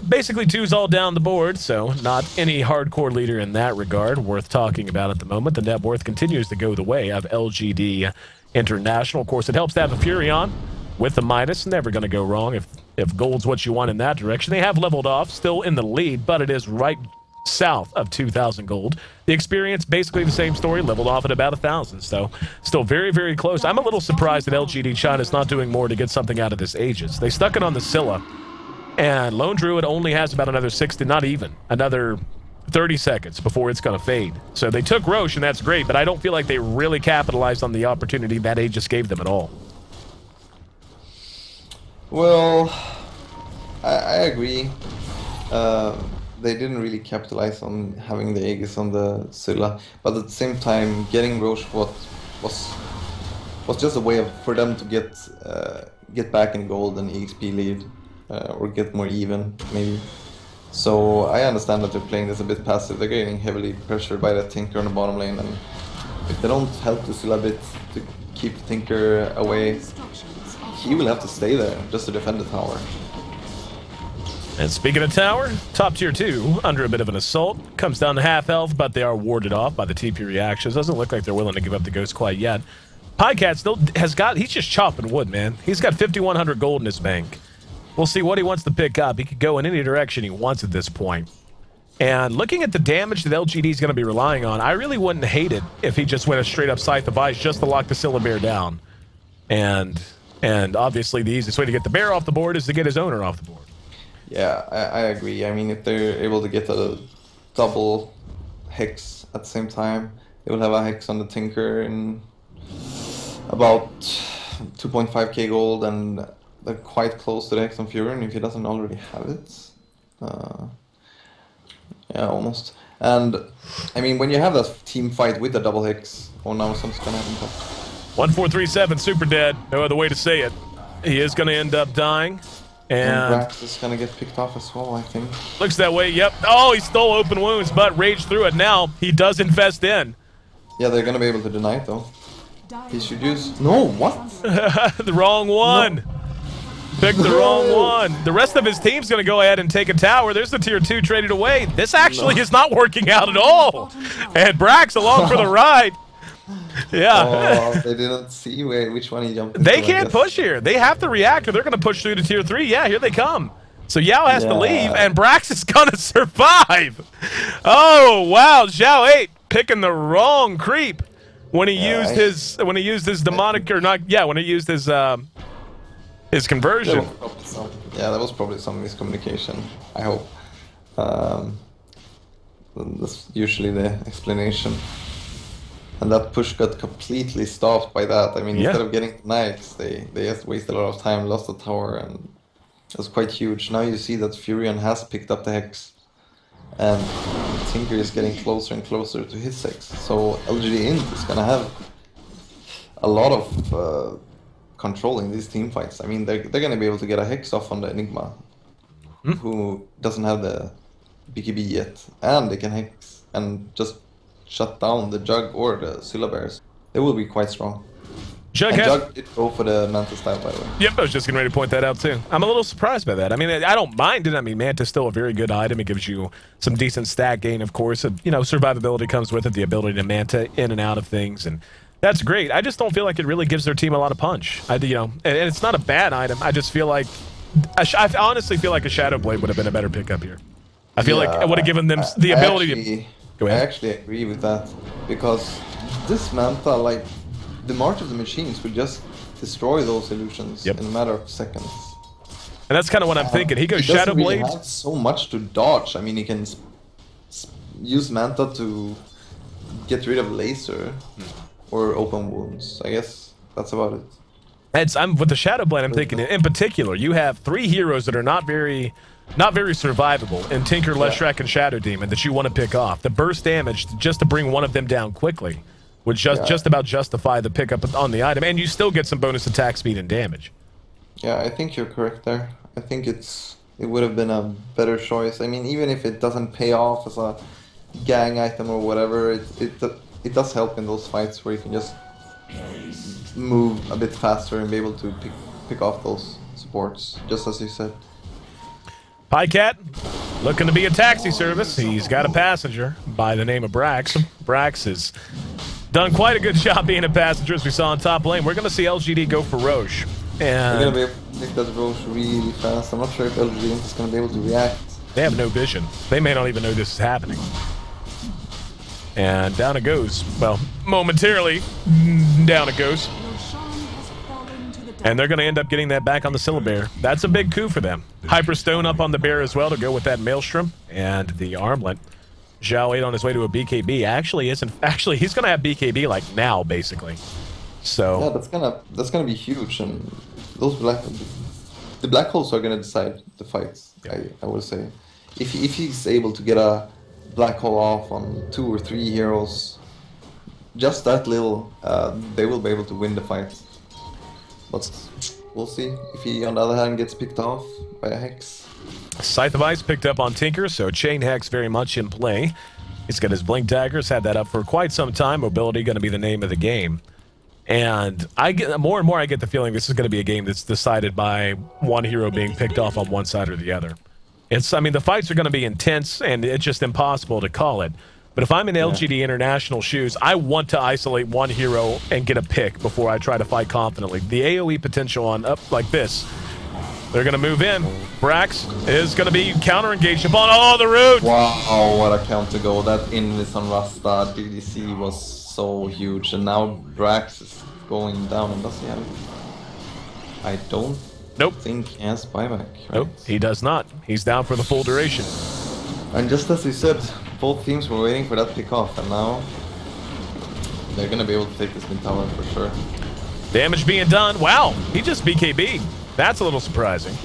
Basically, 2's all down the board, so not any hardcore leader in that regard worth talking about at the moment. The net worth continues to go the way of LGD International. Of course, it helps to have a Furion with the minus. Never going to go wrong if gold's what you want in that direction. They have leveled off, still in the lead, but it is right south of 2,000 gold. The experience, basically the same story, leveled off at about 1,000, so still very, very close. I'm a little surprised that LGD China's not doing more to get something out of this Aegis. They stuck it on the Scylla, and Lone Druid only has about another 60, not even, another 30 seconds before it's going to fade. So they took Roche, and that's great, but I don't feel like they really capitalized on the opportunity that Aegis gave them at all. Well, I agree. They didn't really capitalize on having the Aegis on the Scylla, but at the same time, getting Roche was just a way for them to get back in gold and EXP lead, or get more even, maybe. So I understand that they're playing this a bit passive. They're getting heavily pressured by that Tinker on the bottom lane, and if they don't help the Scylla a bit to keep Tinker away, he will have to stay there just to defend the tower. And speaking of tower, top tier 2 under a bit of an assault. Comes down to half health, but they are warded off by the TP reactions. Doesn't look like they're willing to give up the ghost quite yet. Pycat still has got, he's just chopping wood, man. He's got 5,100 gold in his bank. We'll see what he wants to pick up. He could go in any direction he wants at this point. And looking at the damage that LGD is going to be relying on, I really wouldn't hate it if he just went a straight up Scythe of Ice just to lock the Syllabear down. And obviously the easiest way to get the bear off the board is to get his owner off the board. Yeah, I agree. I mean, if they're able to get a double Hex at the same time, they will have a Hex on the Tinker in about 2.5k gold, and they're quite close to the Hex on Furin if he doesn't already have it. Yeah, almost. And I mean, when you have that team fight with a double Hex, oh no, something's gonna happen. 1437, super dead. No other way to say it. He is going to end up dying. And Brax is gonna get picked off as well, I think. Looks that way, yep. Oh, he stole open wounds, but raged through it. Now he does infest in. Yeah, they're gonna be able to deny it though. He should use... No, what? The wrong one. No. Picked the wrong one. The rest of his team's gonna go ahead and take a tower. There's the tier 2 traded away. This actually is not working out at all. And Brax along for the ride. Yeah. Oh, they didn't see which one he jumped into, They can't push here. They have to react or they're going to push through to tier 3. Yeah, here they come. So Yao has to leave and Brax is going to survive. Oh, wow. Zhao 8 picking the wrong creep when he used his demonic or not. Yeah, when he used his conversion. Yeah, that was probably some miscommunication, I hope. That's usually the explanation. And that push got completely stopped by that. I mean, instead of getting knights, they just wasted a lot of time, lost the tower, and it was quite huge. Now you see that Furion has picked up the Hex, and Tinker is getting closer and closer to his Hex. So LGD.int is gonna have a lot of control in these team fights. I mean, they're gonna be able to get a Hex off on the Enigma, who doesn't have the BKB yet, and they can Hex and just shut down the Jug or the Syllabears. They will be quite strong. Jug did go for the Manta style, by the way. Yep, I was just getting ready to point that out too. I'm a little surprised by that. I mean, I don't mind it. I mean, Manta's still a very good item. It gives you some decent stat gain, of course. You know, survivability comes with it, the ability to Manta in and out of things, and that's great. I just don't feel like it really gives their team a lot of punch. You know, and it's not a bad item. I just feel like, I honestly feel like a Shadow Blade would have been a better pickup here. I feel like it would have given them the ability to... Go ahead. I actually agree with that, because this Manta, like, the March of the Machines would just destroy those illusions in a matter of seconds. And that's kind of what I'm thinking. He goes Shadow Blade. He doesn't really have so much to dodge. I mean, he can use Manta to get rid of laser or open wounds. I guess that's about it. I'm with the Shadow Blade. I'm thinking in particular, you have 3 heroes that are not very survivable in Tinker, Leshrac, and Shadow Demon that you want to pick off. The burst damage just to bring one of them down quickly would just about justify the pickup on the item, and you still get some bonus attack speed and damage. Yeah, I think you're correct there. I think it would have been a better choice. I mean, even if it doesn't pay off as a gang item or whatever, it does help in those fights where you can just move a bit faster and be able to pick off those supports, just as you said. Pycat, looking to be a taxi service. He's got a passenger by the name of Brax. Brax has done quite a good job being a passenger, as we saw on top lane. We're going to see LGD go for Roche. And they're going to be able to pick that Roche really fast. I'm not sure if LGD is going to be able to react. They have no vision. They may not even know this is happening. And down it goes. Well, momentarily, down it goes. And they're going to end up getting that back on the Syllabear. That's a big coup for them. Hyperstone up on the bear as well to go with that Maelstrom and the Armlet. Zhao 8 on his way to a BKB. Actually, he's going to have BKB like now, basically. So yeah, that's gonna be huge, and those the black holes are gonna decide the fights. Yeah. I would say, if he's able to get a black hole off on 2 or 3 heroes, just that little, they will be able to win the fight. But we'll see if he, on the other hand, gets picked off by a Hex. Scythe of Ice picked up on Tinker, so Chain Hex very much in play. He's got his Blink Daggers, had that up for quite some time. Mobility going to be the name of the game. And I get more and more I get the feeling this is going to be a game that's decided by one hero being picked off on one side or the other. I mean, the fights are going to be intense, and it's just impossible to call it. But if I'm in LGD International shoes, I want to isolate one hero and get a pick before I try to fight confidently. The AoE potential on up like this. They're going to move in. Brax is going to be counter-engaged upon all the root. Wow, what a counter go. That invis on Rasta DDC was so huge. And now Brax is going down. And does he have... I don't think he has buyback. Right? Nope, he does not. He's down for the full duration. And just as you said, both teams were waiting for that pick off, and now they're gonna be able to take this mid tower for sure. Damage being done. Wow, he just BKB'd. That's a little surprising.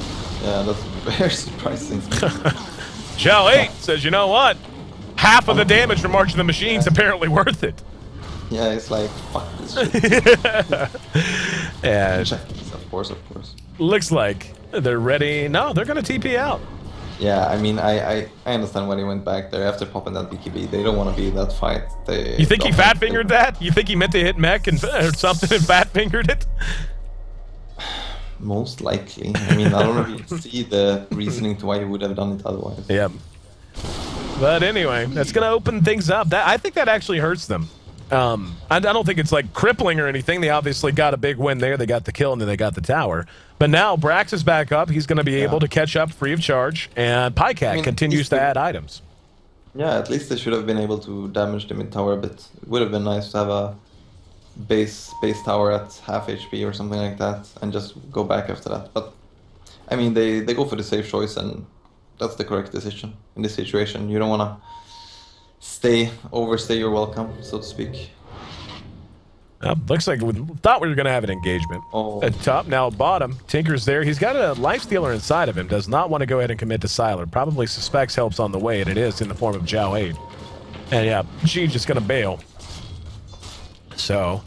Yeah, that's very surprising. Xiao 8 says, you know what? Half of the damage from March of the Machine's apparently worth it. Yeah, it's like, fuck this shit. And Of course. looks like they're ready. No, they're going to TP out. Yeah, I mean, I understand when he went back there after popping that BKB. They don't want to be in that fight. You think he fat-fingered that? You think he meant to hit mech and or something and fat-fingered it? Most likely. I mean, I don't know if you see the reasoning to why he would have done it otherwise. Yeah. But anyway, that's going to open things up. I think that actually hurts them. I don't think it's like crippling or anything. They obviously got a big win there. They got the kill and then they got the tower. But now Brax is back up. He's going to be able to catch up free of charge. And Pycat continues to add items. Yeah, at least they should have been able to damage the mid tower a bit. It would have been nice to have a base tower at half HP or something like that and just go back after that. But I mean, they go for the safe choice, and that's the correct decision in this situation. You don't want to overstay your welcome, so to speak. Looks like we thought we were going to have an engagement. At top, now bottom. Tinker's there. He's got a lifestealer inside of him. Does not want to go ahead and commit to Siler. Probably suspects help's on the way, and it is in the form of Xiao 8. And yeah, G's just going to bail. So,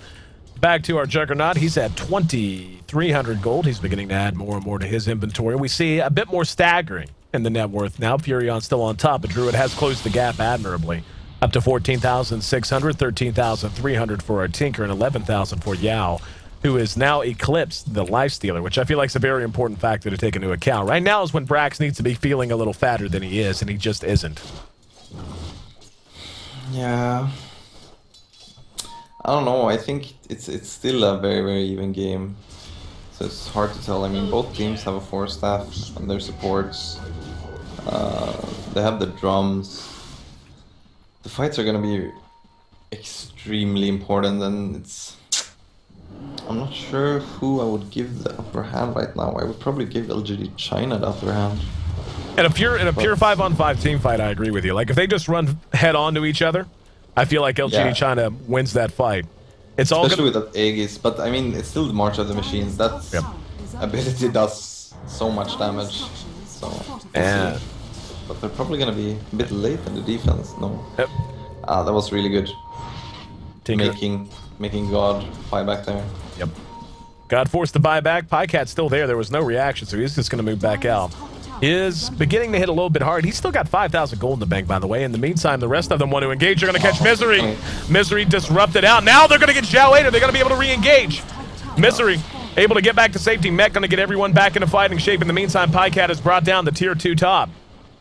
back to our Juggernaut. He's at 2,300 gold. He's beginning to add more and more to his inventory. We see a bit more staggering in the net worth now. Furion's still on top, but Druid has closed the gap admirably. Up to 14,600, 13,300 for our Tinker, and 11,000 for Yao, who is now eclipsed the Lifestealer, which I feel like is a very important factor to take into account. Right now is when Brax needs to be feeling a little fatter than he is, and he just isn't. Yeah. I don't know. I think it's still a very, very even game. So it's hard to tell. I mean, both teams have a 4-staff and their supports. They have the drums. The fights are going to be extremely important, and I'm not sure who I would give the upper hand right now. I would probably give LGD China the upper hand. In a pure 5-on-5 team fight, I agree with you. Like, if they just run head-on to each other, I feel like LGD China wins that fight. It's all especially with that Ayesee, but I mean, it's still the March of the Machines. That ability does so much damage. So yeah. But they're probably gonna be a bit late in the defense. No. Yep. That was really good. Tinker. Making God buy back there. Yep. God forced the buyback. Pycat's still there. There was no reaction, so he's just going to move back out. Is beginning to hit a little bit hard. He's still got 5,000 gold in the bank, by the way. In the meantime, the rest of them want to engage. They're going to catch Misery. Misery disrupted out. Now they're going to get Xiao 8. They're going to be able to re-engage. Misery able to get back to safety. Mech going to get everyone back into fighting shape. In the meantime, Pycat has brought down the tier 2 top.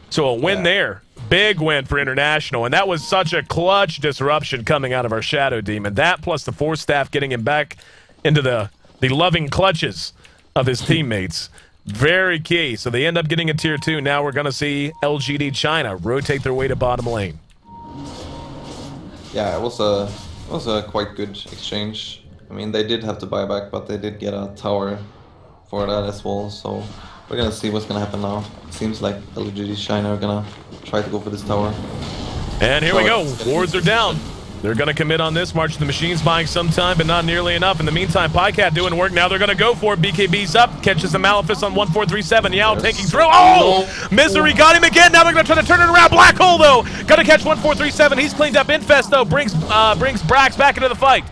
So a win there. Big win for International. And that was such a clutch disruption coming out of our Shadow Demon. That plus the 4-staff getting him back into the loving clutches of his teammates. Very key. So they end up getting a tier 2. Now we're going to see LGD China rotate their way to bottom lane. Yeah, it was a quite good exchange. I mean, they did have to buy back, but they did get a tower for that as well. So we're going to see what's going to happen now. It seems like LGD China are going to try to go for this tower. And here we go. Wards are down. They're going to commit on this. March of the Machines buying some time, but not nearly enough. In the meantime, Pycat doing work. Now they're going to go for it. BKB's up. Catches the Malefice on 1437. Yao taking through. Oh! Misery got him again. Now they're going to try to turn it around. Black Hole, though. Going to catch 1437. He's cleaned up. Infest, though, brings Brax back into the fight.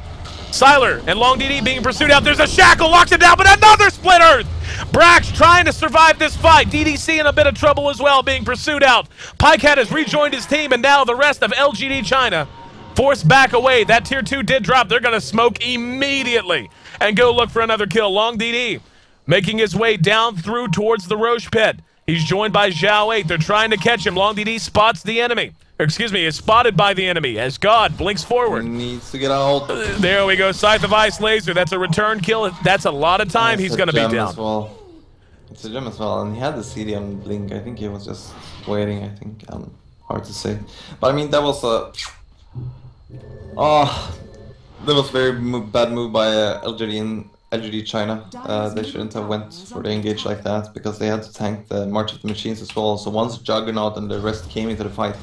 Siler and Long DD being pursued out. There's a shackle. Locks him down, but another split earth. Brax trying to survive this fight. DDC in a bit of trouble as well, being pursued out. Pycat has rejoined his team, and now the rest of LGD China forced back away. That tier 2 did drop. They're going to smoke immediately and go look for another kill. Long DD making his way down through towards the Roche pit. He's joined by Zhao 8. They're trying to catch him. Long DD spots the enemy. Or, excuse me, is spotted by the enemy as God blinks forward. He needs to get out. There we go. Scythe of Ice Laser. That's a return kill. That's a lot of time he's going to be down. Well. It's a gem as well, and he had the CD on blink. I think he was just waiting. I think hard to say, but I mean that was a that was very bad move by LGD China. They shouldn't have went for the engage like that because they had to tank the March of the Machines as well. So once Juggernaut and the rest came into the fight,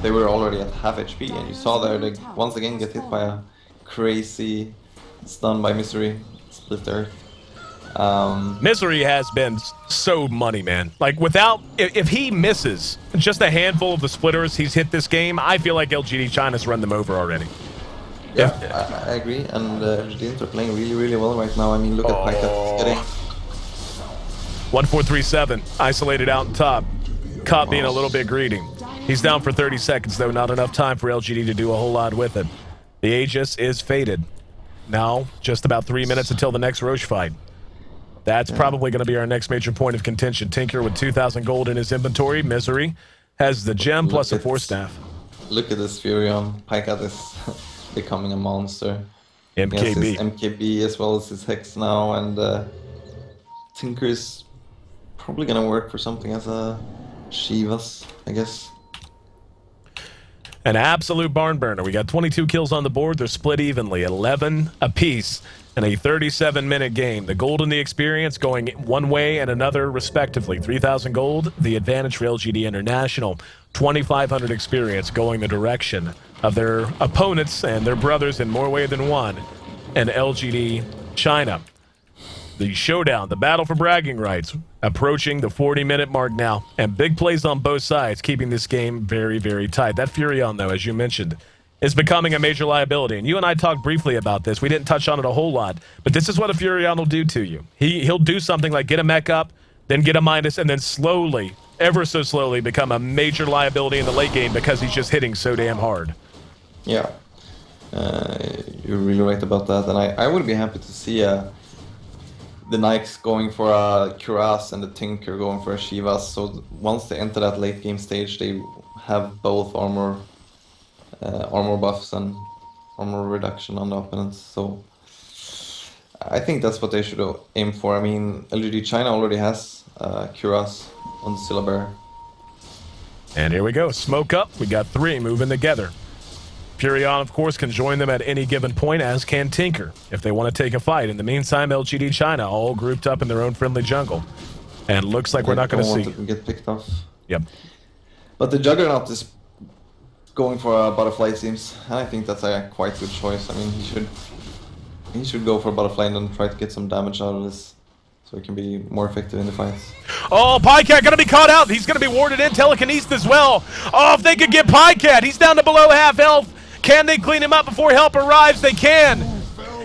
they were already at half HP, and you saw there they once again get hit by a crazy stun by Misery, split earth. Misery has been so money, man. Like, without, if he misses just a handful of the splitters he's hit this game, I feel like LGD China's run them over already. Yeah, I agree, and LGD are playing really, really well right now. I mean, look at Pika getting 1437, isolated out on top. Caught being a little bit greedy. He's down for 30 seconds, though. Not enough time for LGD to do a whole lot with it. The Aegis is faded. Now, just about 3 minutes until the next Roche fight. That's probably going to be our next major point of contention. Tinker with 2,000 gold in his inventory. Misery has the gem plus a 4-staff. Look at this Furion. Pika is becoming a monster. MKB. He has his MKB as well as his Hex now, and Tinker is probably going to work for something as a Shivas, I guess. An absolute barn burner. We got 22 kills on the board. They're split evenly, 11 apiece in a 37-minute game. The gold and the experience going one way and another, respectively. 3,000 gold, the advantage for LGD International. 2,500 experience going the direction of their opponents and their brothers in more way than one, and LGD China. The showdown, the battle for bragging rights, approaching the 40-minute mark now, and big plays on both sides, keeping this game very, very tight. That Furion, though, as you mentioned, is becoming a major liability, and you and I talked briefly about this. We didn't touch on it a whole lot, but this is what a Furion will do to you. He'll do something like get a mech up, then get a minus, and then slowly, ever so slowly, become a major liability in the late game because he's just hitting so damn hard. Yeah, you're really right about that, and I would be happy to see the Nikes going for a Cuirass and the Tinker going for a Shivas, so once they enter that late game stage, they have both armor buffs and armor reduction on the opponents. So I think that's what they should aim for. I mean, LGD China already has Cuirass on Syllabear. And here we go, smoke up. We got 3 moving together. Furion, of course, can join them at any given point, as can Tinker, if they want to take a fight. In the meantime, LGD China all grouped up in their own friendly jungle. And looks like we're not going to see. Want to get picked off. Yep. But the Juggernaut is going for a butterfly, it seems. And I think that's a quite good choice. I mean, he should go for a butterfly and then try to get some damage out of this, so he can be more effective in the fights. Oh, Pycat gonna be caught out. He's gonna be warded in. Telekinesis as well. Oh, if they could get Pycat, he's down to below half health. Can they clean him up before help arrives? They can.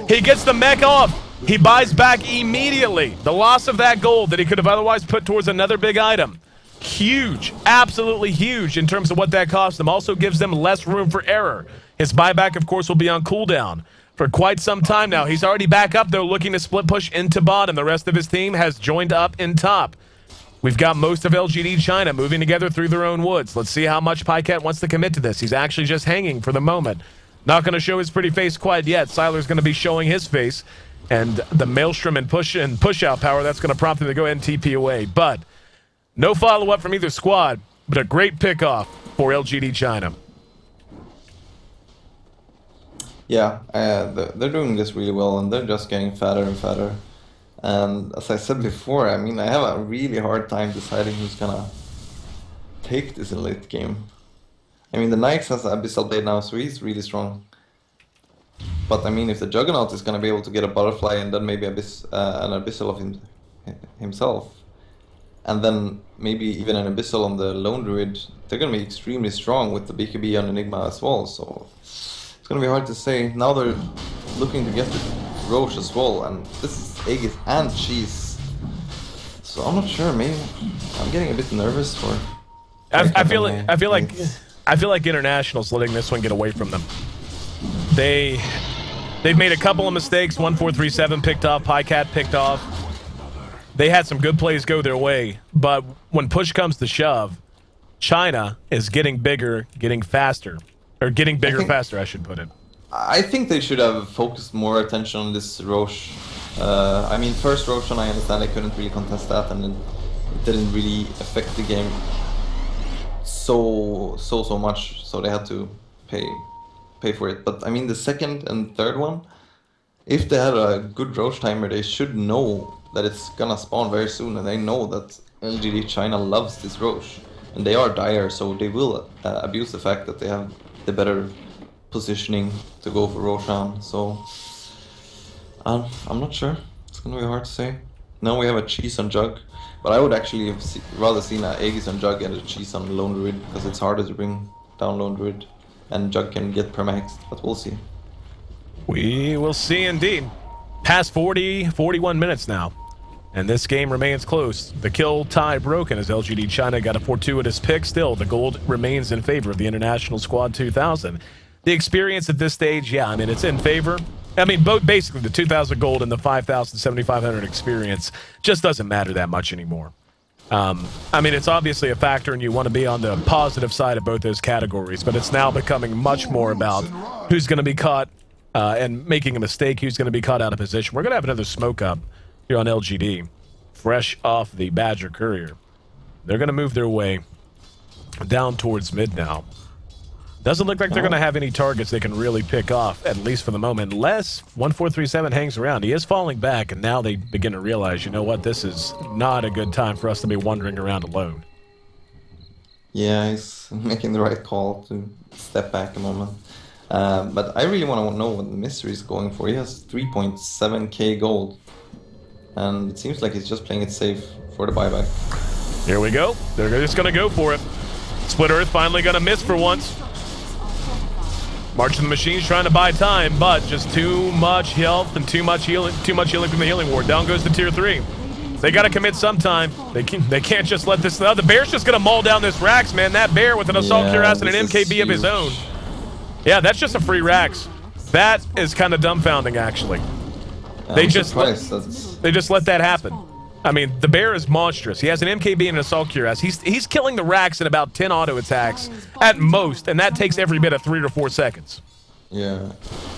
He gets the mech off. He buys back immediately. The loss of that gold that he could have otherwise put towards another big item. Huge, absolutely huge in terms of what that cost them. Also gives them less room for error. His buyback, of course, will be on cooldown for quite some time now. He's already back up, though, looking to split push into bottom. The rest of his team has joined up in top. We've got most of LGD China moving together through their own woods. Let's see how much Pycat wants to commit to this. He's actually just hanging for the moment. Not going to show his pretty face quite yet. Siler's going to be showing his face. And the Maelstrom and push-out power, that's going to prompt him to go ahead and TP away. But no follow-up from either squad, but a great pick-off for LGD China. Yeah, they're doing this really well, and they're just getting fatter and fatter. And as I said before, I mean, I have a really hard time deciding who's gonna take this in late game. I mean, the Nikes has Abyssal Blade now, so he's really strong. But I mean, if the Juggernaut is gonna be able to get a Butterfly and then maybe an Abyssal of himself, and then maybe even an Abyssal on the Lone Druid, they're gonna be extremely strong with the BKB on Enigma as well, so it's gonna be hard to say. Now they're looking to get the Roche as well, and this is Aegis and Cheese, so I'm not sure. Maybe I'm getting a bit nervous for. I feel like International's letting this one get away from them. They've made a couple of mistakes. 1437 picked off, Pycat picked off. they had some good plays go their way, but when push comes to shove, China is getting bigger, getting faster. Or getting bigger, faster, I should put it. I think they should have focused more attention on this Roche. I mean, first Roshan, I understand they couldn't really contest that, and it didn't really affect the game so much, so they had to pay for it. But I mean, the second and third one, if they had a good Roche timer, they should know that it's gonna spawn very soon, and they know that LGD China loves this Roche, and they are dire, so they will abuse the fact that they have the better positioning to go for Roshan. So I'm not sure. It's gonna be hard to say. Now we have a cheese on Jug, but I would actually have rather seen a Aegis on Jug and a cheese on Lone Druid, because it's harder to bring down Lone Druid, and Jug can get perma-hexed, but we'll see. We will see indeed. Past 41 minutes now, and this game remains close. The kill tie broken as LGD China got a fortuitous pick. Still, the gold remains in favor of the International Squad 2000. The experience at this stage, yeah, I mean, it's in favor. I mean, both basically the 2,000 gold and the 5,000, 7,500 experience just doesn't matter that much anymore. I mean, it's obviously a factor, and you want to be on the positive side of both those categories, but it's now becoming much more about who's going to be caught and making a mistake, who's going to be caught out of position. We're going to have another smoke up here on LGD, fresh off the Badger Courier. They're going to move their way down towards mid now. Doesn't look like they're going to have any targets they can really pick off, at least for the moment, unless 1437 hangs around. He is falling back, and now they begin to realize, you know what, this is not a good time for us to be wandering around alone. Yeah, he's making the right call to step back a moment. But I really want to know what the mystery is going for. He has 3.7k gold, and it seems like he's just playing it safe for the buyback. Here we go. They're just going to go for it. Split Earth finally going to miss for once. March of the Machines trying to buy time, but just too much health and too much healing from the healing ward. Down goes to tier 3. They got to commit sometime. They can't just let this. The bear's just going to maul down this Rax, man. That bear with an Assault Cuirass and an MKB of his own. Yeah, that's just a free Rax. That is kind of dumbfounding, actually. They just let that happen. I mean, the bear is monstrous. He has an MKB and an Assault Cuirass. He's killing the Rax in about 10 auto attacks at most, and that takes every bit of 3 or 4 seconds. Yeah,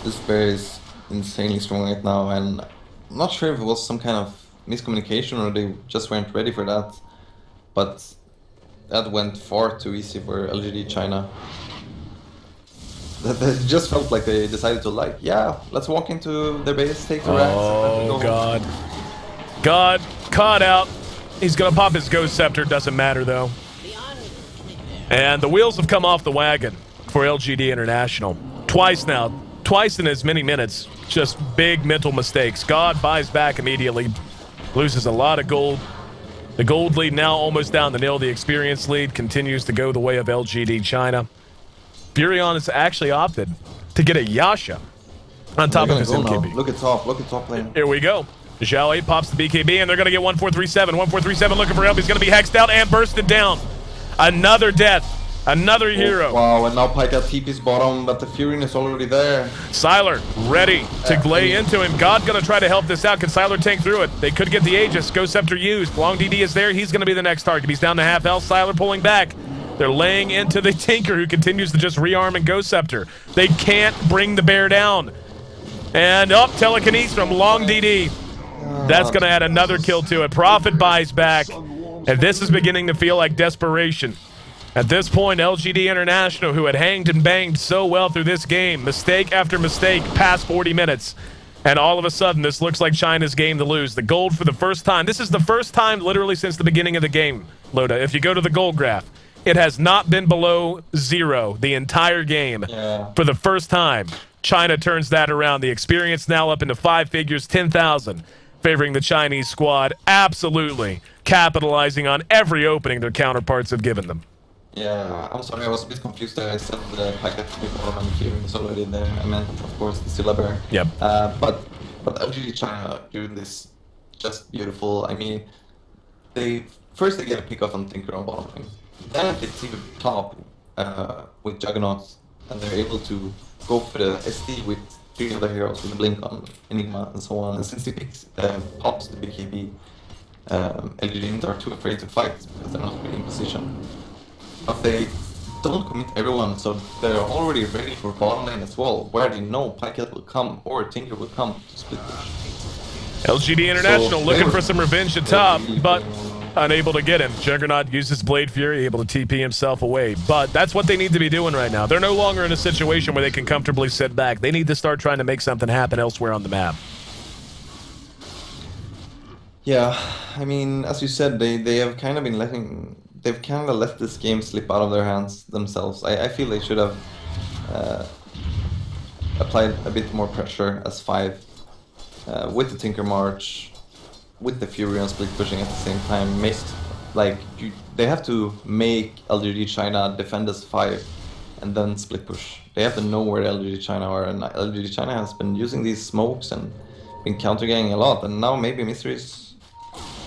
this bear is insanely strong right now, and I'm not sure if it was some kind of miscommunication or they just weren't ready for that, but that went far too easy for LGD China. That just felt like they decided to, like, yeah, let's walk into their base, take the Rax. Oh, God. God, caught out. He's going to pop his Ghost Scepter. Doesn't matter, though. And the wheels have come off the wagon for LGD International. Twice now. Twice in as many minutes. Just big mental mistakes. God buys back immediately. Loses a lot of gold. The gold lead now almost down to nil. The experience lead continues to go the way of LGD China. Furion has actually opted to get a Yasha on top of his MKB. Now. Look at top lane. Here we go. Zhao 8 pops the BKB, and they're going to get 1437. 1437 looking for help. He's going to be hexed out and bursted down. Another death. Another hero. Wow, and now Pika TP's bottom, but the Furion is already there. Sylar ready to glay into him. God going to try to help this out. Can Sylar tank through it? They could get the Aegis. Ghost Scepter used. Long DD is there. He's going to be the next target. He's down to half health. Sylar pulling back. They're laying into the Tinker, who continues to just rearm and Ghost Scepter. They can't bring the bear down. And up, telekinesis from Long DD. That's going to add another kill to it. Prophet buys back, and this is beginning to feel like desperation. At this point, LGD International, who had hanged and banged so well through this game, mistake after mistake, past 40 minutes, and all of a sudden, this looks like China's game to lose. The gold for the first time. This is the first time literally since the beginning of the game, Loda. If you go to the gold graph, it has not been below 0 the entire game. Yeah. For the first time, China turns that around. The experience now up into 5 figures, 10,000. Favoring the Chinese squad, absolutely capitalizing on every opening their counterparts have given them. Yeah, I'm sorry, I was a bit confused there. I said the packet before and Furion is already there. I meant, of course, the Scylla Bear. Yep. But LGD China doing this just beautiful. I mean, they get a pick off on Tinker on bottom lane. Then they team top with Juggernaut, and they're able to go for the SD with 3 other heroes with Blink on Enigma and so on. And since he pops the BKB, LGD are too afraid to fight because they're not really in position. But they don't commit everyone, so they're already ready for bottom lane as well, where they know Pycat will come or Tinker will come to split push. LGD International So looking for some revenge at top, really but unable to get him. Juggernaut uses Blade Fury, able to TP himself away. But that's what they need to be doing right now. They're no longer in a situation where they can comfortably sit back. They need to start trying to make something happen elsewhere on the map. Yeah, I mean, as you said, they have kind of been they've kind of let this game slip out of their hands themselves. I feel they should have applied a bit more pressure as 5 with the Tinker March, with the Fury and split pushing at the same time. They have to make LGD China defend as 5 and then split push. They have to know where LGD China are, and LGD China has been using these smokes and been counter-ganging a lot, and now maybe Mystery's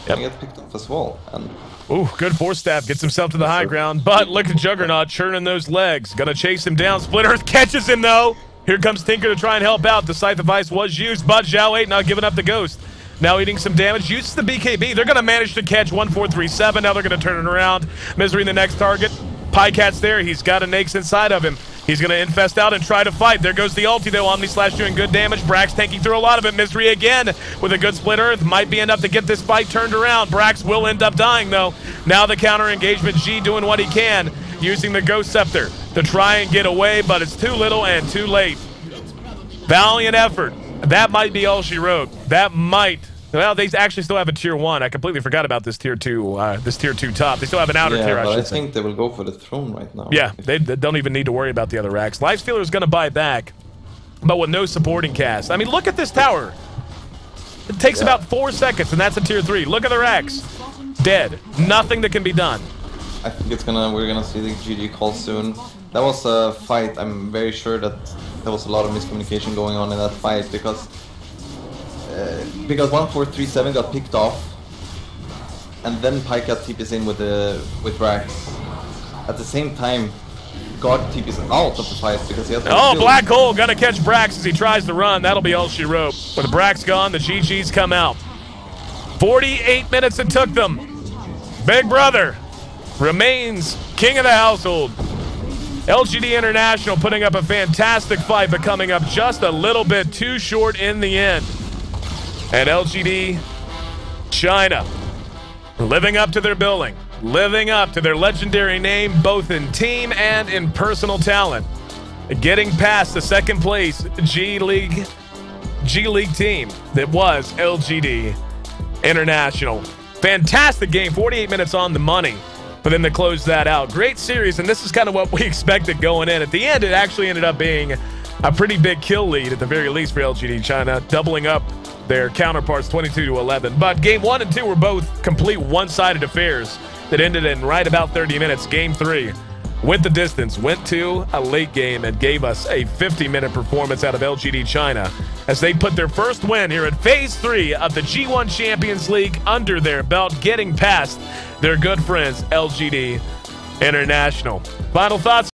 gonna get picked off as well. And ooh, good force staff, gets himself to the high ground, but look at Juggernaut churning those legs. Gonna chase him down. Split Earth catches him though. Here comes Tinker to try and help out. The Scythe of Ice was used, but Zhao 8 not giving up the ghost. Now eating some damage, uses the BKB. They're gonna manage to catch 1437. Now they're gonna turn it around. Misery the next target. Pycat's there, he's got a Naix inside of him. He's gonna infest out and try to fight. There goes the ulti though. Omni Slash doing good damage. Brax tanking through a lot of it. Misery again with a good split earth. Might be enough to get this fight turned around. Brax will end up dying though. Now the counter engagement. G doing what he can, using the Ghost Scepter to try and get away, but it's too little and too late. Valiant effort. That might be all she wrote. That might. Well, they actually still have a tier 1. I completely forgot about this tier 2. This tier 2 top. They still have an outer tier. I think they will go for the throne right now. Yeah, they don't even need to worry about the other racks. Lifestealer is going to buy back, but with no supporting cast. I mean, look at this tower. It takes about 4 seconds, and that's a tier 3. Look at the racks. Dead. Nothing that can be done. I think we're gonna see the GG call soon. That was a fight. I'm very sure that there was a lot of miscommunication going on in that fight because 1437 got picked off, and then Pycat TP's in with Rax. At the same time, God TP's out of the fight because he has oh, Black Hole gonna catch Brax as he tries to run. That'll be all she wrote. With Brax gone, the GGs come out. 48 minutes it took them. Big Brother remains king of the household. LGD International putting up a fantastic fight, but coming up just a little bit too short in the end. And LGD China living up to their billing, living up to their legendary name, both in team and in personal talent. Getting past the second place G League team that was LGD International. Fantastic game, 48 minutes on the money for them to close that out. Great series, and this is kind of what we expected going in. At the end, it actually ended up being a pretty big kill lead at the very least for LGD China, doubling up their counterparts 22-11. But game 1 and 2 were both complete one-sided affairs that ended in right about 30 minutes. Game 3 went the distance, went to a late game, and gave us a 50-minute performance out of LGD China as they put their first win here at Phase 3 of the G1 Champions League under their belt, getting past their good friends LGD International. Final thoughts?